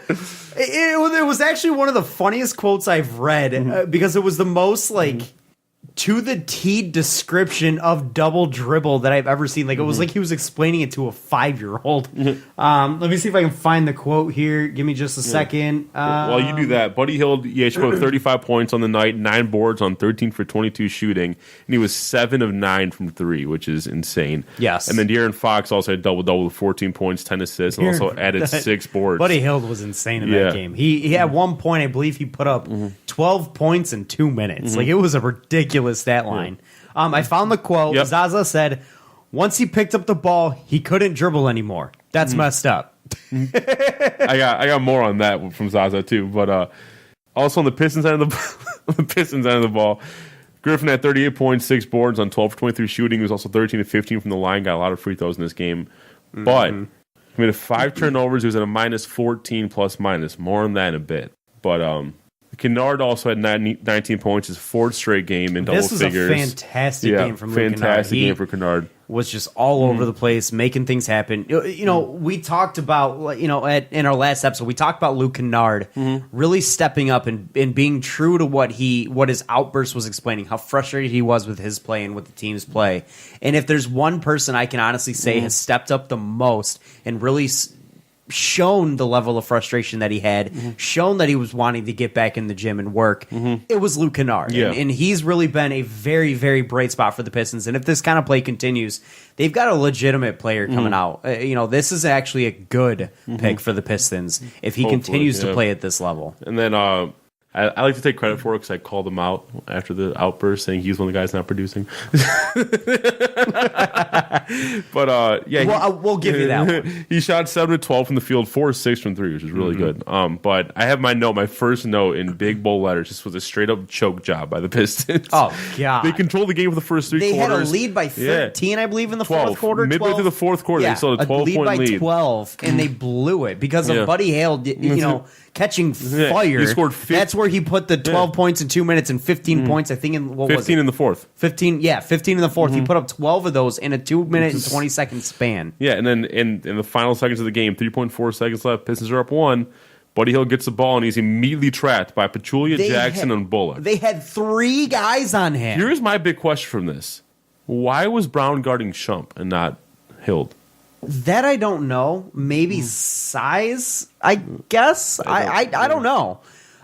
it was actually one of the funniest quotes I've read because it was the most to the T description of double dribble that I've ever seen. Like, it was like he was explaining it to a 5-year-old. Let me see if I can find the quote here. Give me just a second. While you do that, Buddy Hield, he scored 35 points on the night, 9 boards on 13 for 22 shooting, and he was 7 of 9 from 3, which is insane. Yes. And then De'Aaron Fox also had double-double with 14 points, 10 assists, and also added 6 boards. Buddy Hield was insane in that game. He at one point, I believe he put up 12 points in 2 minutes. Like, it was a ridiculous stat line. I found the quote. Zaza said, once he picked up the ball, he couldn't dribble anymore. That's messed up. I got more on that from Zaza too. But also on the Pistons end of the ball, Griffin had 38 points, 6 boards on 12 for 23 shooting. He was also 13 to 15 from the line. Got a lot of free throws in this game. But he made 5 turnovers. He was at a minus 14 plus minus. More on that in a bit. But Kennard also had 19 points, his 4th straight game in double figures. This was a fantastic game from Luke Kennard. Fantastic game for Kennard. Was just all over the place, making things happen. You know, we talked about, in our last episode, we talked about Luke Kennard really stepping up and being true to what his outburst was explaining, how frustrated he was with his play and with the team's play. And if there's one person I can honestly say has stepped up the most and really shown the level of frustration that he had, shown that he was wanting to get back in the gym and work, it was Luke Kennard. Yeah. And he's really been a very, very bright spot for the Pistons. And if this kind of play continues, they've got a legitimate player coming out. This is actually a good pick for the Pistons if he continues to play at this level. And then I like to take credit for it because I called him out after the outburst, saying he's one of the guys not producing. But we'll give you that one. He shot 7 of 12 from the field, 4 of 6 from 3, which is really good. But I have my first note in big bold letters. This was a straight up choke job by the Pistons. Oh God! They controlled the game for the first 3 quarters. They had a lead by 13, I believe, in the 12. fourth quarter. Midway through the fourth quarter, they still had a 12-point lead. 12, and they blew it because of Buddy Hield. Catching fire. He scored That's where he put the 12 points in 2 minutes and 15 points, I think, in 15 in the fourth. 15 in the fourth. He put up 12 of those in a 2-minute and 20-second span. Yeah, and then in the final seconds of the game, 3.4 seconds left, Pistons are up 1. Buddy Hield gets the ball, and he's immediately trapped by Pachulia, Jackson, and Bullock. They had 3 guys on him. Here's my big question from this. Why was Brown guarding Shump and not Hield? That I don't know. Maybe size, I guess. I don't know.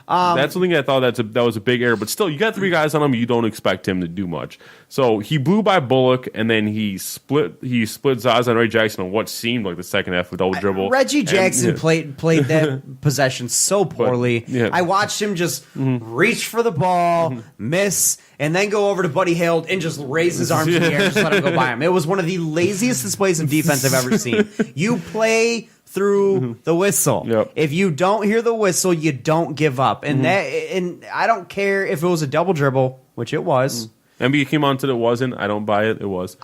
That's something I thought that was a big error. But still, you got 3 guys on him. You don't expect him to do much. So he blew by Bullock, and then he split Zaza and Reggie Jackson on what seemed like the second half of double dribble. Reggie Jackson played that possession so poorly. I watched him just reach for the ball, miss, and then go over to Buddy Hield and just raise his arms in the air and just let him go by him. It was one of the laziest displays of defense I've ever seen. You play through the whistle. Yep. If you don't hear the whistle, you don't give up. And and I don't care if it was a double dribble, which it was. NBA came on to it wasn't. I don't buy it. It was.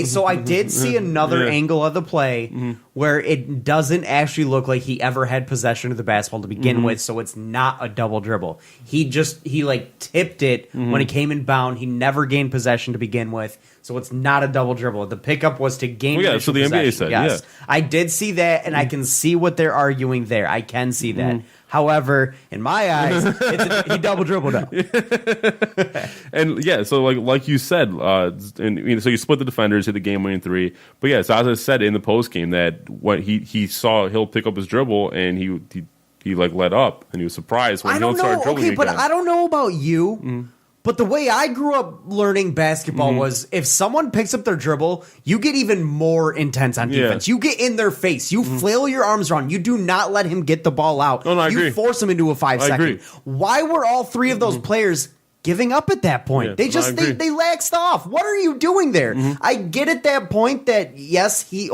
So I did see another angle of the play where it doesn't actually look like he ever had possession of the basketball to begin with, so it's not a double dribble. He tipped it when it came inbound. He never gained possession to begin with, so it's not a double dribble. The pickup was to gain so the possession. NBA said, yes. I did see that, and I can see what they're arguing there. I can see that. However, in my eyes, he double dribbled up. And so like you said, so you split the defenders, hit the game-winning 3. But yeah, Zaza said in the post game that when he saw Hill pick up his dribble and he let up, and he was surprised when Hill started dribbling again. But I don't know about you. But the way I grew up learning basketball was if someone picks up their dribble, you get even more intense on defense. You get in their face. You flail your arms around. You do not let him get the ball out. No, I agree. You force him into a 5-second. Why were all 3 of those players giving up at that point? They just they laxed off. What are you doing there? I get at that point that yes, he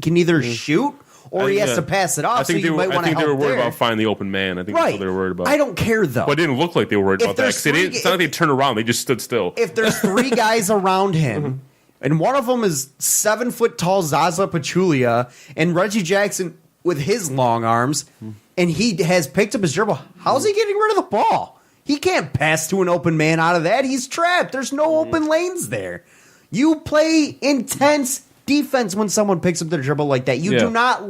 can either shoot or he has to pass it off. I think they were worried about finding the open man. I think that's what they were worried about. I don't care though. But it didn't look like they were worried about that. It's not like they turned around; they just stood still. If there's 3 guys around him, and one of them is 7-foot tall Zaza Pachulia, and Reggie Jackson with his long arms, and he has picked up his dribble, how's he getting rid of the ball? He can't pass to an open man out of that. He's trapped. There's no open lanes there. You play intense defense when someone picks up their dribble like that. You do not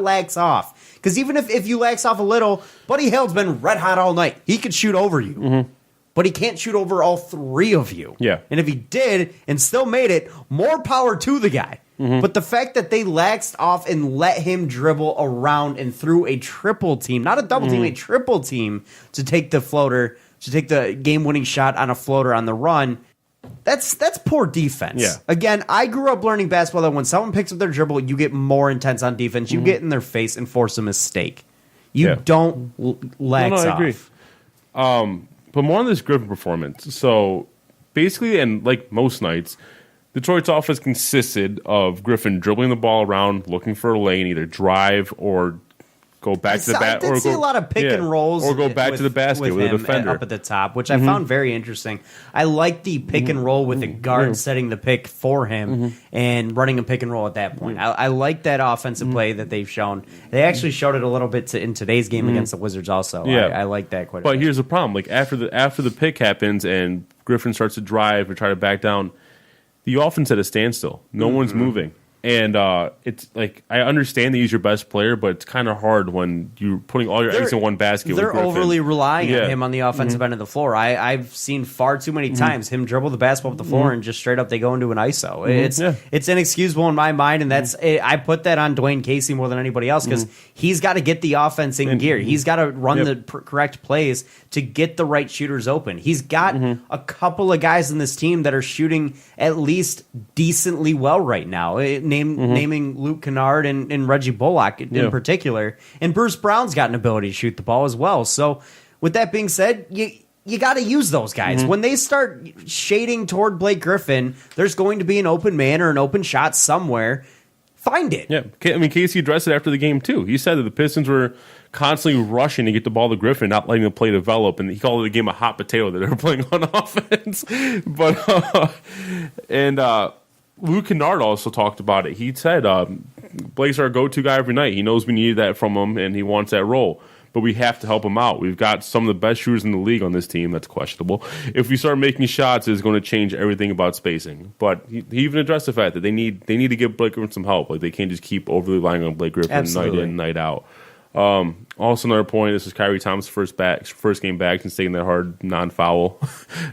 lax off. Because even if you lax off a little, Buddy Hield's been red hot all night. He could shoot over you. but he can't shoot over all three of you. Yeah. And if he did and still made it, more power to the guy. But the fact that they laxed off and let him dribble around and through a triple team, not a double team, a triple team to take the floater, to take the game-winning shot on a floater on the run, that's poor defense. Yeah. Again, I grew up learning basketball that when someone picks up their dribble, you get more intense on defense. You get in their face and force a mistake. You don't lax off. I agree. But more on this Griffin performance. So basically, and like most nights, Detroit's offense consisted of Griffin dribbling the ball around, looking for a lane, either drive or go back to the basket. I did see a lot of pick and rolls. Or go back to the basket with a defender. Up at the top, which I found very interesting. I like the pick and roll with the guard setting the pick for him and running a pick and roll at that point. I like that offensive play that they've shown. They actually showed it a little bit in today's game against the Wizards also. Yeah. I like that quite a bit. bit. But here's the problem. Like after the pick happens and Griffin starts to drive or try to back down, the offense at a standstill. No one's moving. And it's like, I understand that he's your best player, but it's kind of hard when you're putting all your eggs in one basket. They're overly relying on him on the offensive Mm-hmm. end of the floor. I've seen far too many times him dribble the basketball up the floor and just straight up they go into an ISO. It's inexcusable in my mind, and that's I put that on Dwayne Casey more than anybody else because he's got to get the offense in gear. He's got to run the correct plays to get the right shooters open. He's got a couple of guys in this team that are shooting at least decently well right now. Naming Luke Kennard and Reggie Bullock in particular. And Bruce Brown's got an ability to shoot the ball as well. So with that being said, you got to use those guys. When they start shading toward Blake Griffin, there's going to be an open man or an open shot somewhere. Find it. Yeah, I mean, Casey addressed it after the game, too. He said that the Pistons were constantly rushing to get the ball to Griffin, not letting the play develop, and he called it a game of hot potato that they were playing on offense. But, Luke Kennard also talked about it. He said, Blake's our go-to guy every night. He knows we needed that from him, and he wants that role. But we have to help him out. We've got some of the best shooters in the league on this team. That's questionable. If we start making shots, it's going to change everything about spacing. But he even addressed the fact that they need to give Blake Griffin some help. Like they can't just keep overly relying on Blake Griffin night in, night out. Also, another point. This is Kyrie Thomas' first game back since taking that hard non-foul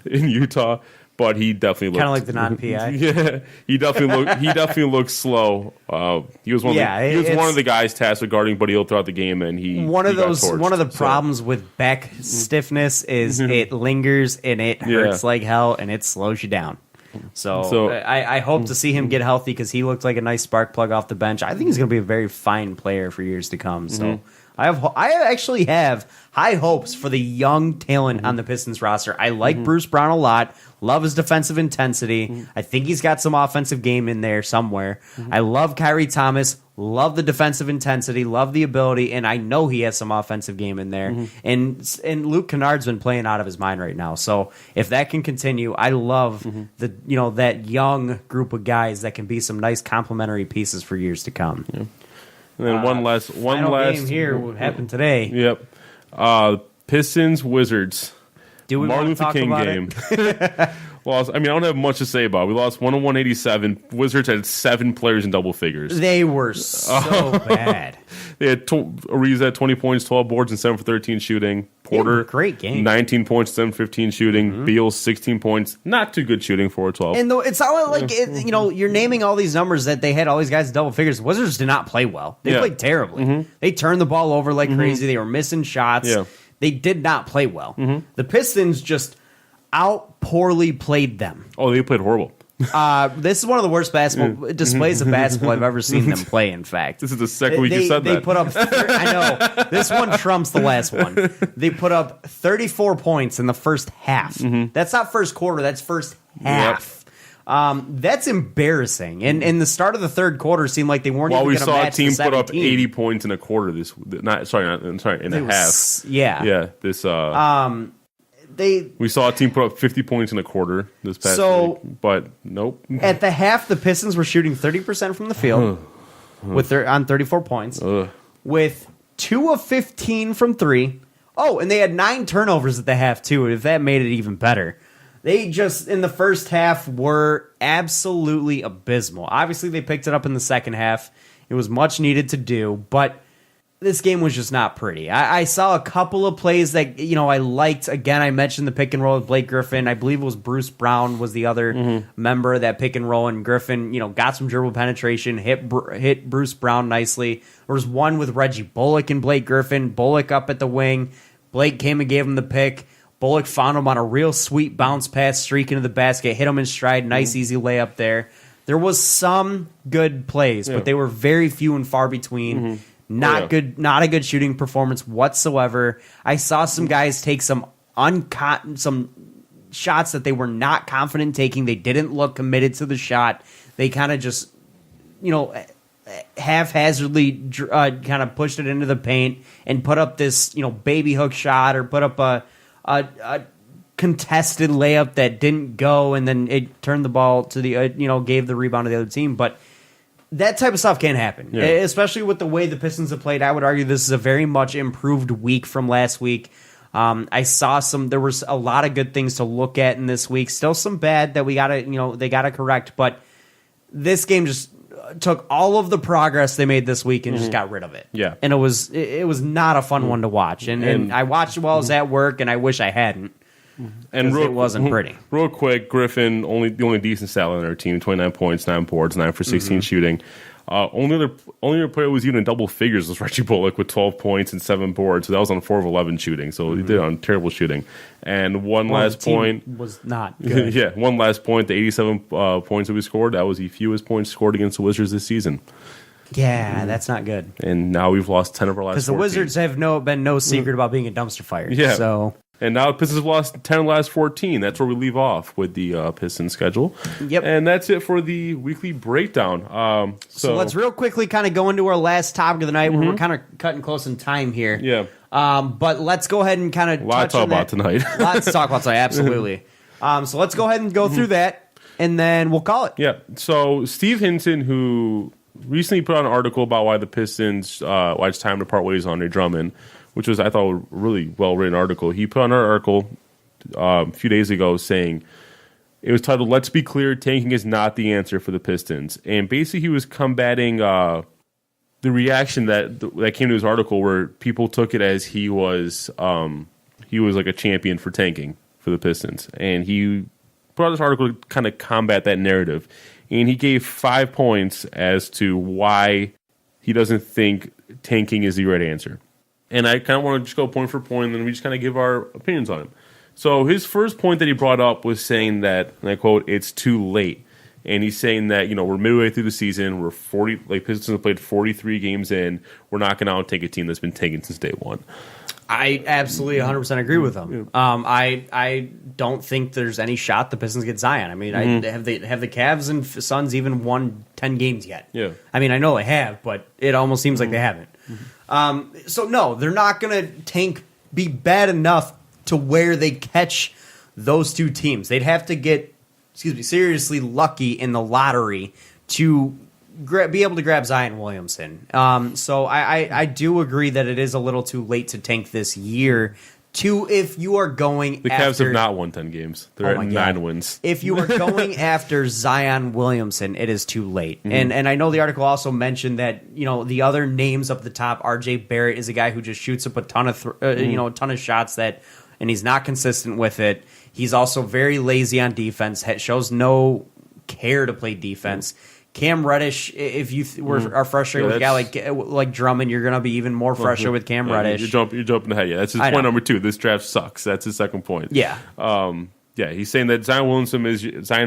in Utah. But he definitely looked kind of like the non-PI. Yeah, he definitely looked slow. He was one of the guys tasked with guarding Buddy Hield throughout the game, and one of the problems with Beck stiffness is it lingers and it hurts like hell and it slows you down. So I hope to see him get healthy because he looked like a nice spark plug off the bench. I think he's going to be a very fine player for years to come. So I actually have high hopes for the young talent on the Pistons roster. I like Bruce Brown a lot. Love his defensive intensity. I think he's got some offensive game in there somewhere. I love Kyrie Thomas. Love the defensive intensity. Love the ability, and I know he has some offensive game in there. And Luke Kennard's been playing out of his mind right now. So if that can continue, I love that young group of guys that can be some nice complementary pieces for years to come. Yeah. And then one last game here. What happened today? Yep. Pistons Wizards. Do we Martin want to talk King about game. it? Lost. I mean, I don't have much to say about it. We lost 101-87. Wizards had 7 players in double figures. They were so bad. They had Ariza had 20 points, 12 boards, and 7 for 13 shooting. Porter, great game. 19 points, 7 for 15 shooting. Beal, 16 points. Not too good shooting for a 12. And it's not like you're naming all these numbers that they had all these guys in double figures. Wizards did not play well. They played terribly. They turned the ball over like crazy. They were missing shots. Yeah. They did not play well. The Pistons just poorly played them. Oh, they played horrible. This is one of the worst basketball displays of basketball I've ever seen them play, in fact. This is the second week you said that. They put up, I know, this one trumps the last one. They put up 34 points in the first half. That's not first quarter, that's first half. That's embarrassing. And in the start of the third quarter seed like they weren't even going to match the 17. We saw a team put up 80 points in a quarter in a half. Yeah. Yeah, this we saw a team put up 50 points in a quarter this past week, but nope. At the half, the Pistons were shooting 30% from the field on 34 points, with 2 of 15 from 3. Oh, and they had 9 turnovers at the half, too, if that made it even better. They just, in the first half, were absolutely abysmal. Obviously, they picked it up in the second half. It was much needed to do, but this game was just not pretty. I saw a couple of plays that, I liked. Again, I mentioned the pick and roll with Blake Griffin. I believe it was Bruce Brown was the other member of that pick and roll, and Griffin, got some dribble penetration, hit Bruce Brown nicely. There was one with Reggie Bullock and Blake Griffin. Bullock up at the wing. Blake came and gave him the pick. Bullock found him on a real sweet bounce pass, streak into the basket, hit him in stride. Nice, easy layup there. There was some good plays, but they were very few and far between. Not good, not a good shooting performance whatsoever. I saw some guys take some shots that they were not confident taking. They didn't look committed to the shot. They kind of just, haphazardly kind of pushed it into the paint and put up this, baby hook shot or put up a contested layup that didn't go, and then it turned the ball to the, gave the rebound to the other team. But that type of stuff can happen, especially with the way the Pistons have played. I would argue this is a very much improved week from last week. I saw there was a lot of good things to look at in this week. Still some bad that we they gotta correct, but this game just took all of the progress they made this week and just got rid of it. Yeah. And it was not a fun one to watch. And I watched it while I was at work, and I wish I hadn't. And it wasn't pretty. Real quick, Griffin, the only decent stat on our team, 29 points, 9 boards, 9 for 16 shooting. Only other player who was even in double figures was Reggie Bullock with 12 points and 7 boards. So that was on 4 of 11 shooting. So he did on terrible shooting. And one last point was not good. Yeah, one last point. The 87 points that we scored, that was the fewest points scored against the Wizards this season. Yeah, that's not good. And now we've lost 10 of our last 14. Because the Wizards have been no secret about being a dumpster fire. Yeah. So. And now the Pistons have lost 10 of the last 14. That's where we leave off with the Pistons schedule. Yep. And that's it for the weekly breakdown. So let's real quickly kind of go into our last topic of the night. We're kind of cutting close in time here. Yeah. But let's go ahead and kind of touch on that. Tonight. Lots to talk about tonight, absolutely. So let's go ahead and go through that, and then we'll call it. Yeah. So Steve Hinton, who recently put out an article about why the Pistons, why it's time to part ways on Andre Drummond, which was, I thought, a really well-written article. He put on an article a few days ago saying, it was titled, "Let's be clear, tanking is not the answer for the Pistons." And basically he was combating the reaction that came to his article where people took it as he was like a champion for tanking for the Pistons. And he put out this article to kind of combat that narrative. And he gave 5 points as to why he doesn't think tanking is the right answer. And I kind of want to just go point for point, and then we just kind of give our opinions on him. So his first point that he brought up was saying that, and I quote, "it's too late." And he's saying that, we're midway through the season, we're Pistons have played 43 games in, we're not going to outtake a team that's been tanking since day one. I absolutely 100% agree with him. I don't think there's any shot the Pistons get Zion. I mean, have the Cavs and Suns even won 10 games yet? Yeah. I mean, I know they have, but it almost seems like they haven't. So no, they're not going to be bad enough to where they catch those two teams. They'd have to get, seriously lucky in the lottery to be able to grab Zion Williamson. So I do agree that it is a little too late to tank this year. If you are going the Cavs have not won 10 games. They're at 9 wins. If you are going after Zion Williamson, it is too late. And I know the article also mentioned that, the other names up the top, RJ Barrett is a guy who just shoots up a ton of a ton of shots and he's not consistent with it. He's also very lazy on defense, shows no care to play defense. Cam Reddish, if you are frustrated with a guy like Drummond, you're going to be even more frustrated with Cam Reddish. You're jumping ahead. Yeah, that's his point number 2. This draft sucks. That's his second point. Yeah. He's saying that Zion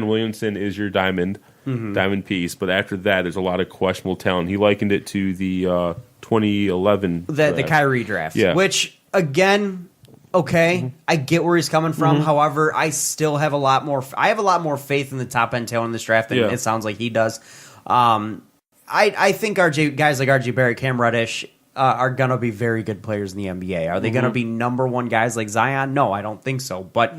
Williamson is your diamond piece, but after that, there's a lot of questionable talent. He likened it to the 2011 the Kyrie draft, which again. Okay, I get where he's coming from. However, I still have a lot more. I have a lot more faith in the top end talent in this draft than it sounds like he does. I think guys like RJ Barrett, Cam Reddish are gonna be very good players in the NBA. Are they gonna be number one guys like Zion? No, I don't think so. But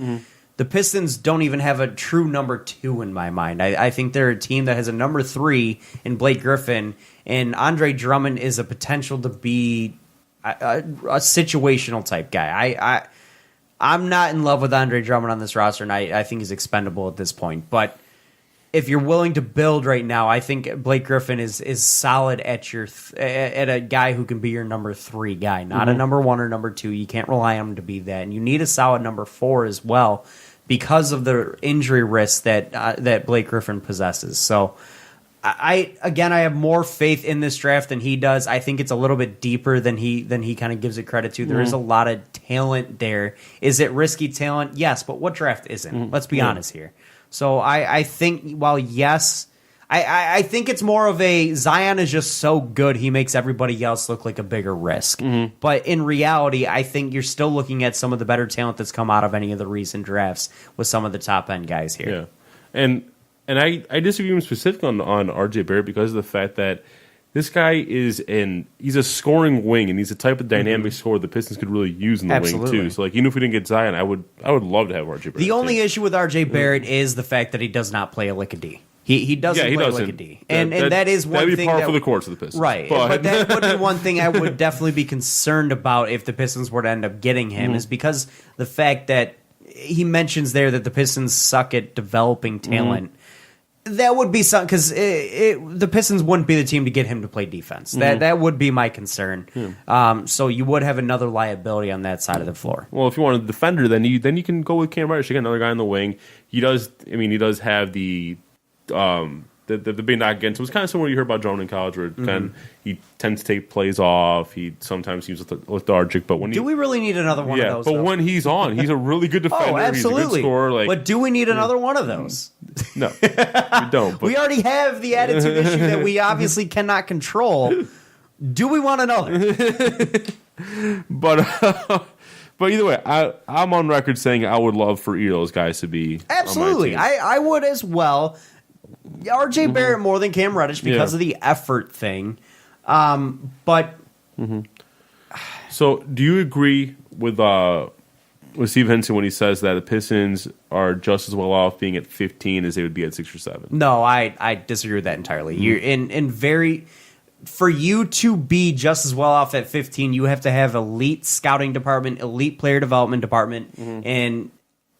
the Pistons don't even have a true number 2 in my mind. I think they're a team that has a number 3 in Blake Griffin, and Andre Drummond is a potential to be a situational type guy. I'm not in love with Andre Drummond on this roster, and I think he's expendable at this point. But if you're willing to build right now, I think Blake Griffin is solid at your at a guy who can be your number 3 guy, not a number 1 or number 2. You can't rely on him to be that, and you need a solid number 4 as well because of the injury risk that Blake Griffin possesses. So, I have more faith in this draft than he does. I think it's a little bit deeper than he kind of gives it credit to. There is a lot of talent there. Is it risky talent? Yes, but what draft isn't? Let's be honest here. So I think, while yes, I think it's more of a Zion is just so good he makes everybody else look like a bigger risk. But in reality, I think you're still looking at some of the better talent that's come out of any of the recent drafts with some of the top end guys here. Yeah, and I disagree with him specifically on RJ Barrett because of the fact that this guy he's a scoring wing, and he's the type of dynamic scorer the Pistons could really use in the wing too. So, like, even if we didn't get Zion, I would love to have RJ Barrett. The only issue with RJ Barrett is the fact that he does not play a lick of D. He doesn't play a lick of D, and that is one that'd thing be par for the course of the Pistons, right? But that would be one thing I would definitely be concerned about if the Pistons were to end up getting him, is because the fact that he mentions there that the Pistons suck at developing talent. That would be something, because the Pistons wouldn't be the team to get him to play defense. That would be my concern. So you would have another liability on that side of the floor. Well, if you want a defender, then you can go with Cam Reddish. You got another guy in the wing. He does have the big knock against him. It's kind of similar to what you heard about Jordan in college, where he tends to take plays off. He sometimes seems lethargic, but when do we really need another one of those? But though? When he's on, he's a really good defender. Oh, absolutely. He's a good scorer. But do we need another one of those? No, we don't. But we already have the attitude issue that we obviously cannot control. Do we want another? But either way, I'm on record saying I would love for either of those guys to be absolutely. On my team. I would as well. RJ Barrett more than Cam Reddish because of the effort thing. But so, do you agree with Steve Henson when he says that the Pistons are just as well off being at 15 as they would be at 6 or 7? No, I disagree with that entirely. You're in very. For you to be just as well off at 15, you have to have elite scouting department, elite player development department, and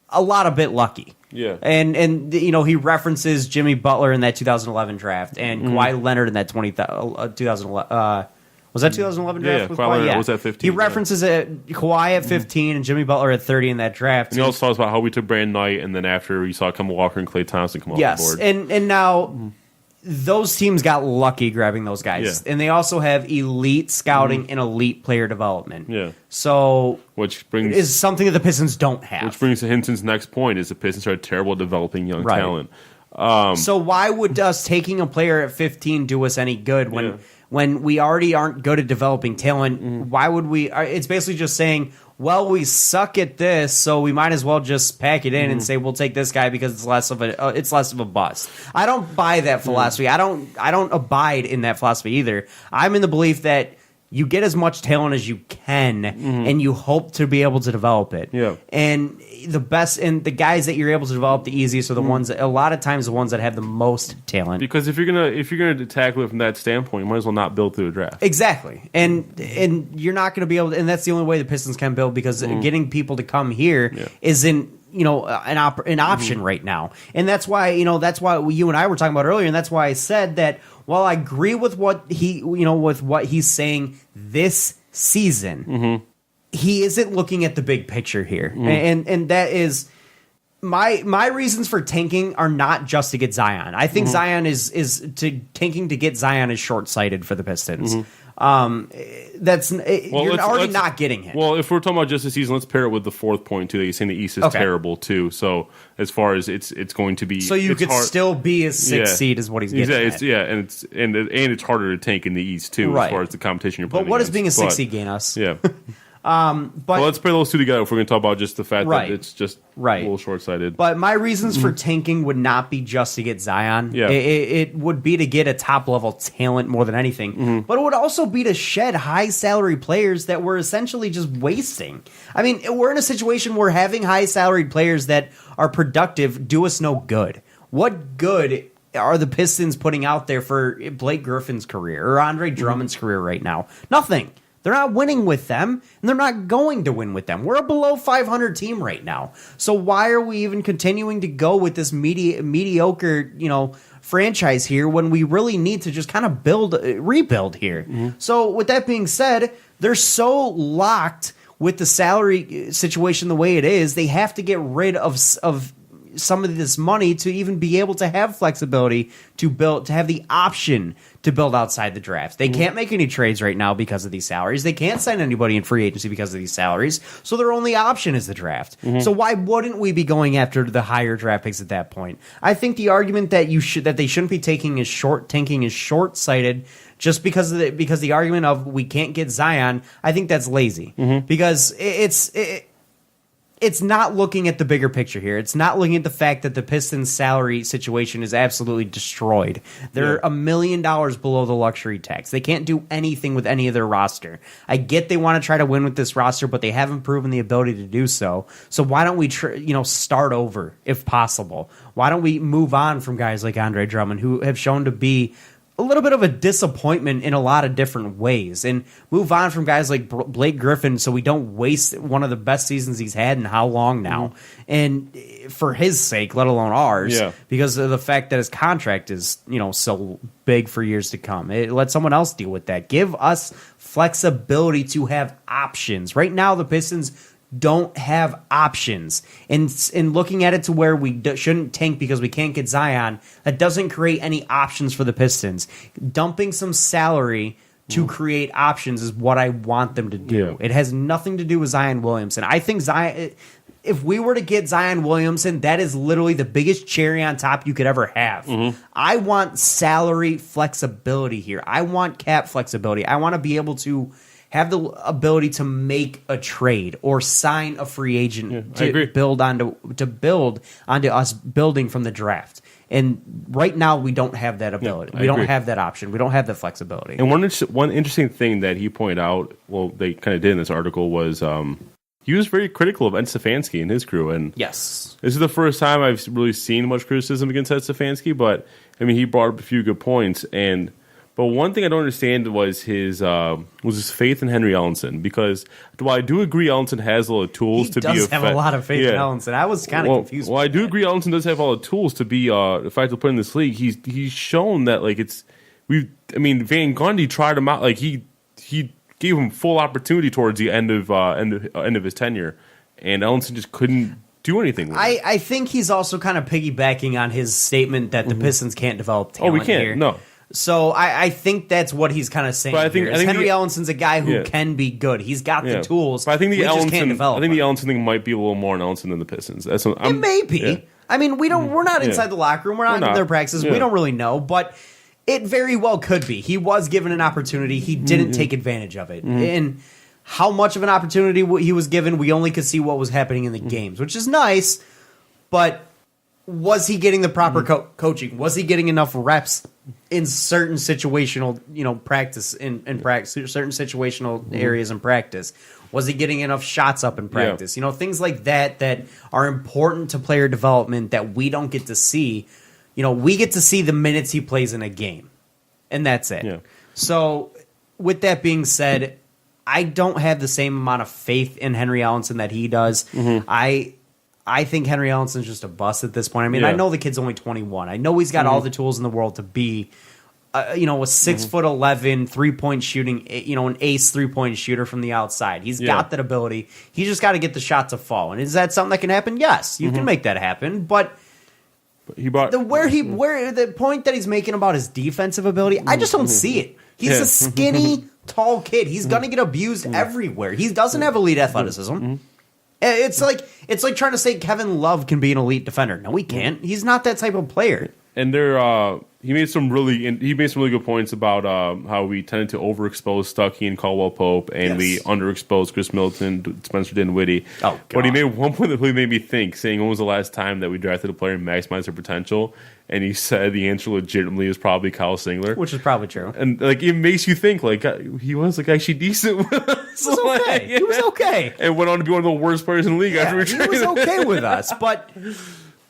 a lot of bit lucky. Yeah. And he references Jimmy Butler in that 2011 draft and Kawhi Leonard in that 2011 was that 2011 draft? Yeah, Kawhi Leonard was at 15. He references Kawhi at 15 and Jimmy Butler at 30 in that draft. And he also talks about how we took Brandon Knight, and then after you saw Kemba Walker and Klay Thompson come off the board. Yes, and now those teams got lucky grabbing those guys. Yeah. And they also have elite scouting and elite player development. Yeah. So which is something that the Pistons don't have. Which brings to Hinson's next point, is the Pistons are terrible at developing young talent. So why would us taking a player at 15 do us any good when we already aren't good at developing talent? Why would we? It's basically just saying, well, we suck at this, so we might as well just pack it in and say we'll take this guy because it's less of a bust. I don't buy that philosophy. I don't abide in that philosophy either. I'm in the belief that you get as much talent as you can, and you hope to be able to develop it. Yeah. And the best and the guys that you're able to develop the easiest are the ones that, a lot of times, the ones that have the most talent. Because if you're gonna tackle it from that standpoint, you might as well not build through a draft. Exactly. And you're not going to be able to, and that's the only way the Pistons can build, because getting people to come here isn't an option right now. And that's why you and I were talking about earlier, and that's why I said that while I agree with what he's saying this season, he isn't looking at the big picture here. And that is my reasons for tanking are not just to get Zion. I think Zion is tanking to get Zion is short-sighted for the Pistons. You're already not getting him. Well, if we're talking about just the season, let's pair it with the fourth point too. That you're saying the East is terrible too. So as far as it's going to be, so you could still be a 6 seed is what he's getting. And it's harder to tank in the East too, as far as the competition you're playing. But what does being a 6 seed gain us? Yeah. But let's pair those two together if we're going to talk about just the fact that it's just a little short-sighted. But my reasons for tanking would not be just to get Zion. Yeah. It would be to get a top-level talent more than anything. But it would also be to shed high-salary players that we're essentially just wasting. I mean, we're in a situation where having high-salaried players that are productive do us no good. What good are the Pistons putting out there for Blake Griffin's career or Andre Drummond's career right now? Nothing. They're not winning with them, and they're not going to win with them. We're a below 500 team right now. So why are we even continuing to go with this mediocre, franchise here when we really need to just kind of rebuild here? Mm-hmm. So with that being said, they're so locked with the salary situation the way it is. They have to get rid of some of this money to even be able to have flexibility to have the option to build outside the draft. They can't make any trades right now because of these salaries. They can't sign anybody in free agency because of these salaries. So their only option is the draft. So why wouldn't we be going after the higher draft picks at that point? I think the argument that they shouldn't be taking is short-sighted. Just because the argument of we can't get Zion, I think that's lazy because it's not looking at the bigger picture here. It's not looking at the fact that the Pistons' salary situation is absolutely destroyed. They're $1 million below the luxury tax. They can't do anything with any of their roster. I get they want to try to win with this roster, but they haven't proven the ability to do so. So why don't we start over if possible? Why don't we move on from guys like Andre Drummond who have shown to be a little bit of a disappointment in a lot of different ways, and move on from guys like Blake Griffin so we don't waste one of the best seasons he's had in how long now, and for his sake, let alone ours, because of the fact that his contract is, so big for years to come. Let someone else deal with that. Give us flexibility to have options. Right now, the Pistons don't have options. And looking at it to where we shouldn't tank because we can't get Zion, that doesn't create any options for the Pistons. Dumping some salary to create options is what I want them to do. It has nothing to do with Zion Williamson. I think if we were to get Zion Williamson, that is literally the biggest cherry on top you could ever have. I want salary flexibility here. I want cap flexibility. I want to be able to have the ability to make a trade or sign a free agent to build onto us building from the draft. And right now we don't have that ability. We don't have that option. We don't have that flexibility. And one interesting thing that he pointed out, well, they kind of did in this article, was he was very critical of Ed Stefanski and his crew. And yes, this is the first time I've really seen much criticism against Ed Stefanski, but I mean, he brought up a few good points. But one thing I don't understand was his faith in Henry Ellenson, because while I do agree Ellenson has all the tools to be effective. He does have a lot of faith in Ellenson. I was kind of confused. Well, I do agree Ellenson does have all the tools to be effective player in this league. He's shown that Van Gundy tried him out. He gave him full opportunity towards the end of his tenure, and Ellenson just couldn't do anything with it. I think he's also kind of piggybacking on his statement that the Pistons can't develop talent. We can't. Here. No. So I think that's what he's kind of saying. But I think Henry Ellenson's a guy who can be good. He's got the tools. But I think we just can't develop. I think the Ellenson thing might be a little more on Ellenson than the Pistons. It may be. Yeah. I mean, we're not inside the locker room. We're not in their practices. Yeah. We don't really know, but it very well could be. He was given an opportunity. He didn't take advantage of it. And how much of an opportunity he was given, we only could see what was happening in the games, which is nice. But was he getting the proper coaching? Was he getting enough reps in certain situational, practice in practice, certain situational areas in practice? Was he getting enough shots up in practice? Things like that are important to player development that we don't get to see. We get to see the minutes he plays in a game, and that's it. Yeah. So, with that being said, I don't have the same amount of faith in Henry Ellenson that he does. I think Henry Ellenson's just a bust at this point. I mean, I know the kid's only 21. I know he's got all the tools in the world to be, a 6'11" 3-point shooting, an ace 3-point shooter from the outside. He's got that ability. He's just got to get the shot to fall. And is that something that can happen? Yes, you can make that happen. But the point that he's making about his defensive ability, I just don't see it. He's a skinny, tall kid. He's gonna get abused everywhere. He doesn't have elite athleticism. It's like trying to say Kevin Love can be an elite defender. No, he can't. He's not that type of player. And he made some really good points about how we tended to overexpose Stuckey and Caldwell Pope, and we underexposed Chris Middleton, Spencer Dinwiddie. Oh, God. But he made one point that really made me think, saying when was the last time that we drafted a player and maximized their potential? And he said the answer legitimately is probably Kyle Singler, which is probably true. And it makes you think he was actually decent. He was okay. He was okay, and went on to be one of the worst players in the league after we traded. He was okay with us, but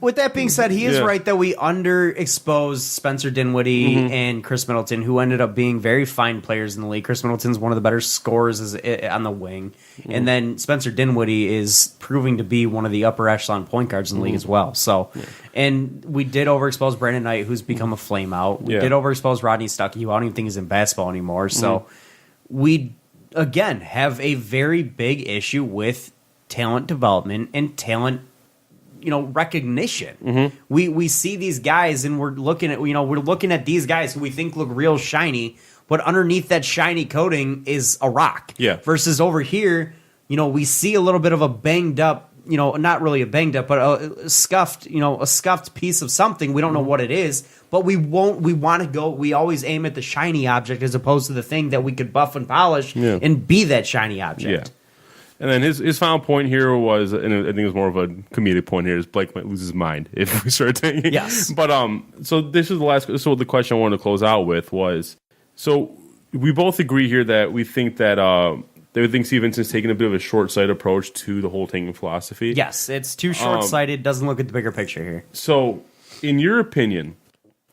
With that being said, he is right that we underexposed Spencer Dinwiddie and Chris Middleton, who ended up being very fine players in the league. Chris Middleton's one of the better scorers on the wing. And then Spencer Dinwiddie is proving to be one of the upper echelon point guards in the league as well. So, and we did overexpose Brandon Knight, who's become a flame out. We did overexpose Rodney Stuckey, who I don't even think is in basketball anymore. So we, again, have a very big issue with talent development and talent recognition. We see these guys and we're looking at these guys who we think look real shiny, but underneath that shiny coating is a rock. Yeah. Versus over here, we see a little bit of a banged up, not really a banged up, but a scuffed piece of something. We don't know what it is, but we always aim at the shiny object as opposed to the thing that we could buff and polish and be that shiny object. Yeah. And then his final point here was, and I think it was more of a comedic point here, is Blake might lose his mind if we start taking. Yes. But so this is the last. So the question I wanted to close out with was, so we both agree here that we think that they would think Steve Vincent's taking a bit of a short-sighted approach to the whole tanking philosophy. Yes, it's too short-sighted. Doesn't look at the bigger picture here. So, in your opinion,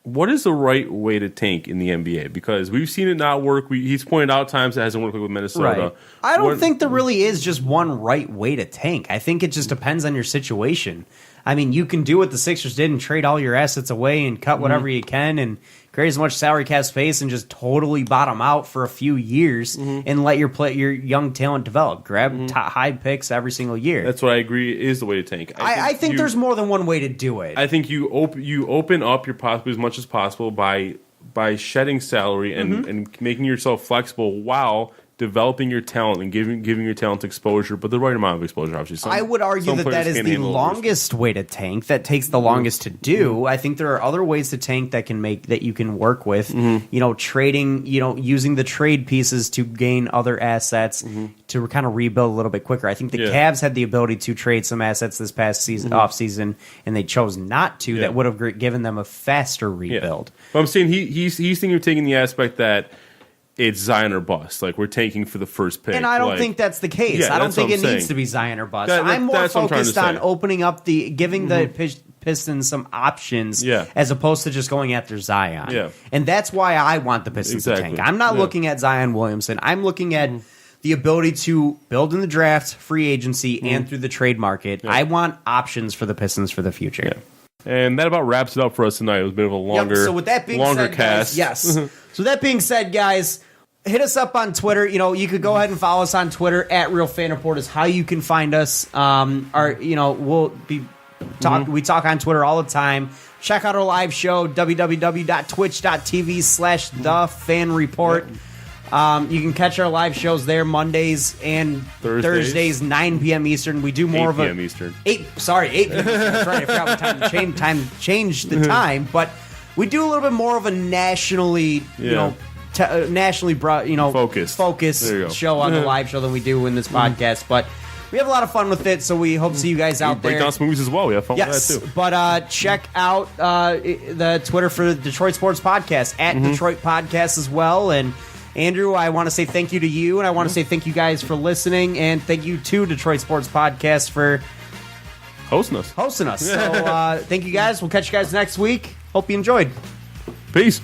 what is the right way to tank in the NBA? Because we've seen it not work. He's pointed out times it hasn't worked with Minnesota. Right. I don't think there really is just one right way to tank. I think it just depends on your situation. I mean, you can do what the Sixers did and trade all your assets away and cut whatever you can and create as much salary cap space and just totally bottom out for a few years and let your young talent develop. Grab high picks every single year. That's what I agree is the way to tank. I think there's more than one way to do it. I think you open up your possibilities as much as possible by shedding salary and making yourself flexible while developing your talent and giving your talent exposure, but the right amount of exposure, obviously. I would argue that is the longest way to tank. That takes the longest to do. I think there are other ways to tank that you can work with. Trading, using the trade pieces to gain other assets to kind of rebuild a little bit quicker. I think the Cavs had the ability to trade some assets this past season, off season, and they chose not to. That would have given them a faster rebuild. But I'm saying he's thinking of taking the aspect that it's Zion or bust. Like, we're tanking for the first pick. And I don't think that's the case. Yeah, I don't think it needs to be Zion or bust. I'm more focused on opening up giving the Pistons some options as opposed to just going after Zion. Yeah. And that's why I want the Pistons to tank. I'm not looking at Zion Williamson. I'm looking at the ability to build in the draft, free agency, and through the trade market. I want options for the Pistons for the future. Yeah. And that about wraps it up for us tonight. It was a bit of a longer, so with that being said, cast. Guys, yes. So that being said, guys, hit us up on Twitter. You could go ahead and follow us on Twitter at Real Fan Report is how you can find us. We'll be we talk on Twitter all the time. Check out our live show, www.twitch.tv/thefanreport. You can catch our live shows there Mondays and Thursdays 9 p.m. Eastern. We do more 8 p.m. Eastern. 8 p.m. That's right. I forgot what time changed the time, but we do a little bit more of a nationally, nationally brought, focus show on the live show than we do in this podcast. But we have a lot of fun with it, so we hope to see you guys out there. Break down some movies as well. We have fun with that too. But check out the Twitter for the Detroit Sports Podcast at Detroit Podcast as well. And Andrew, I want to say thank you to you, and I want to say thank you guys for listening, and thank you to Detroit Sports Podcast for hosting us. So thank you guys. We'll catch you guys next week. Hope you enjoyed. Peace.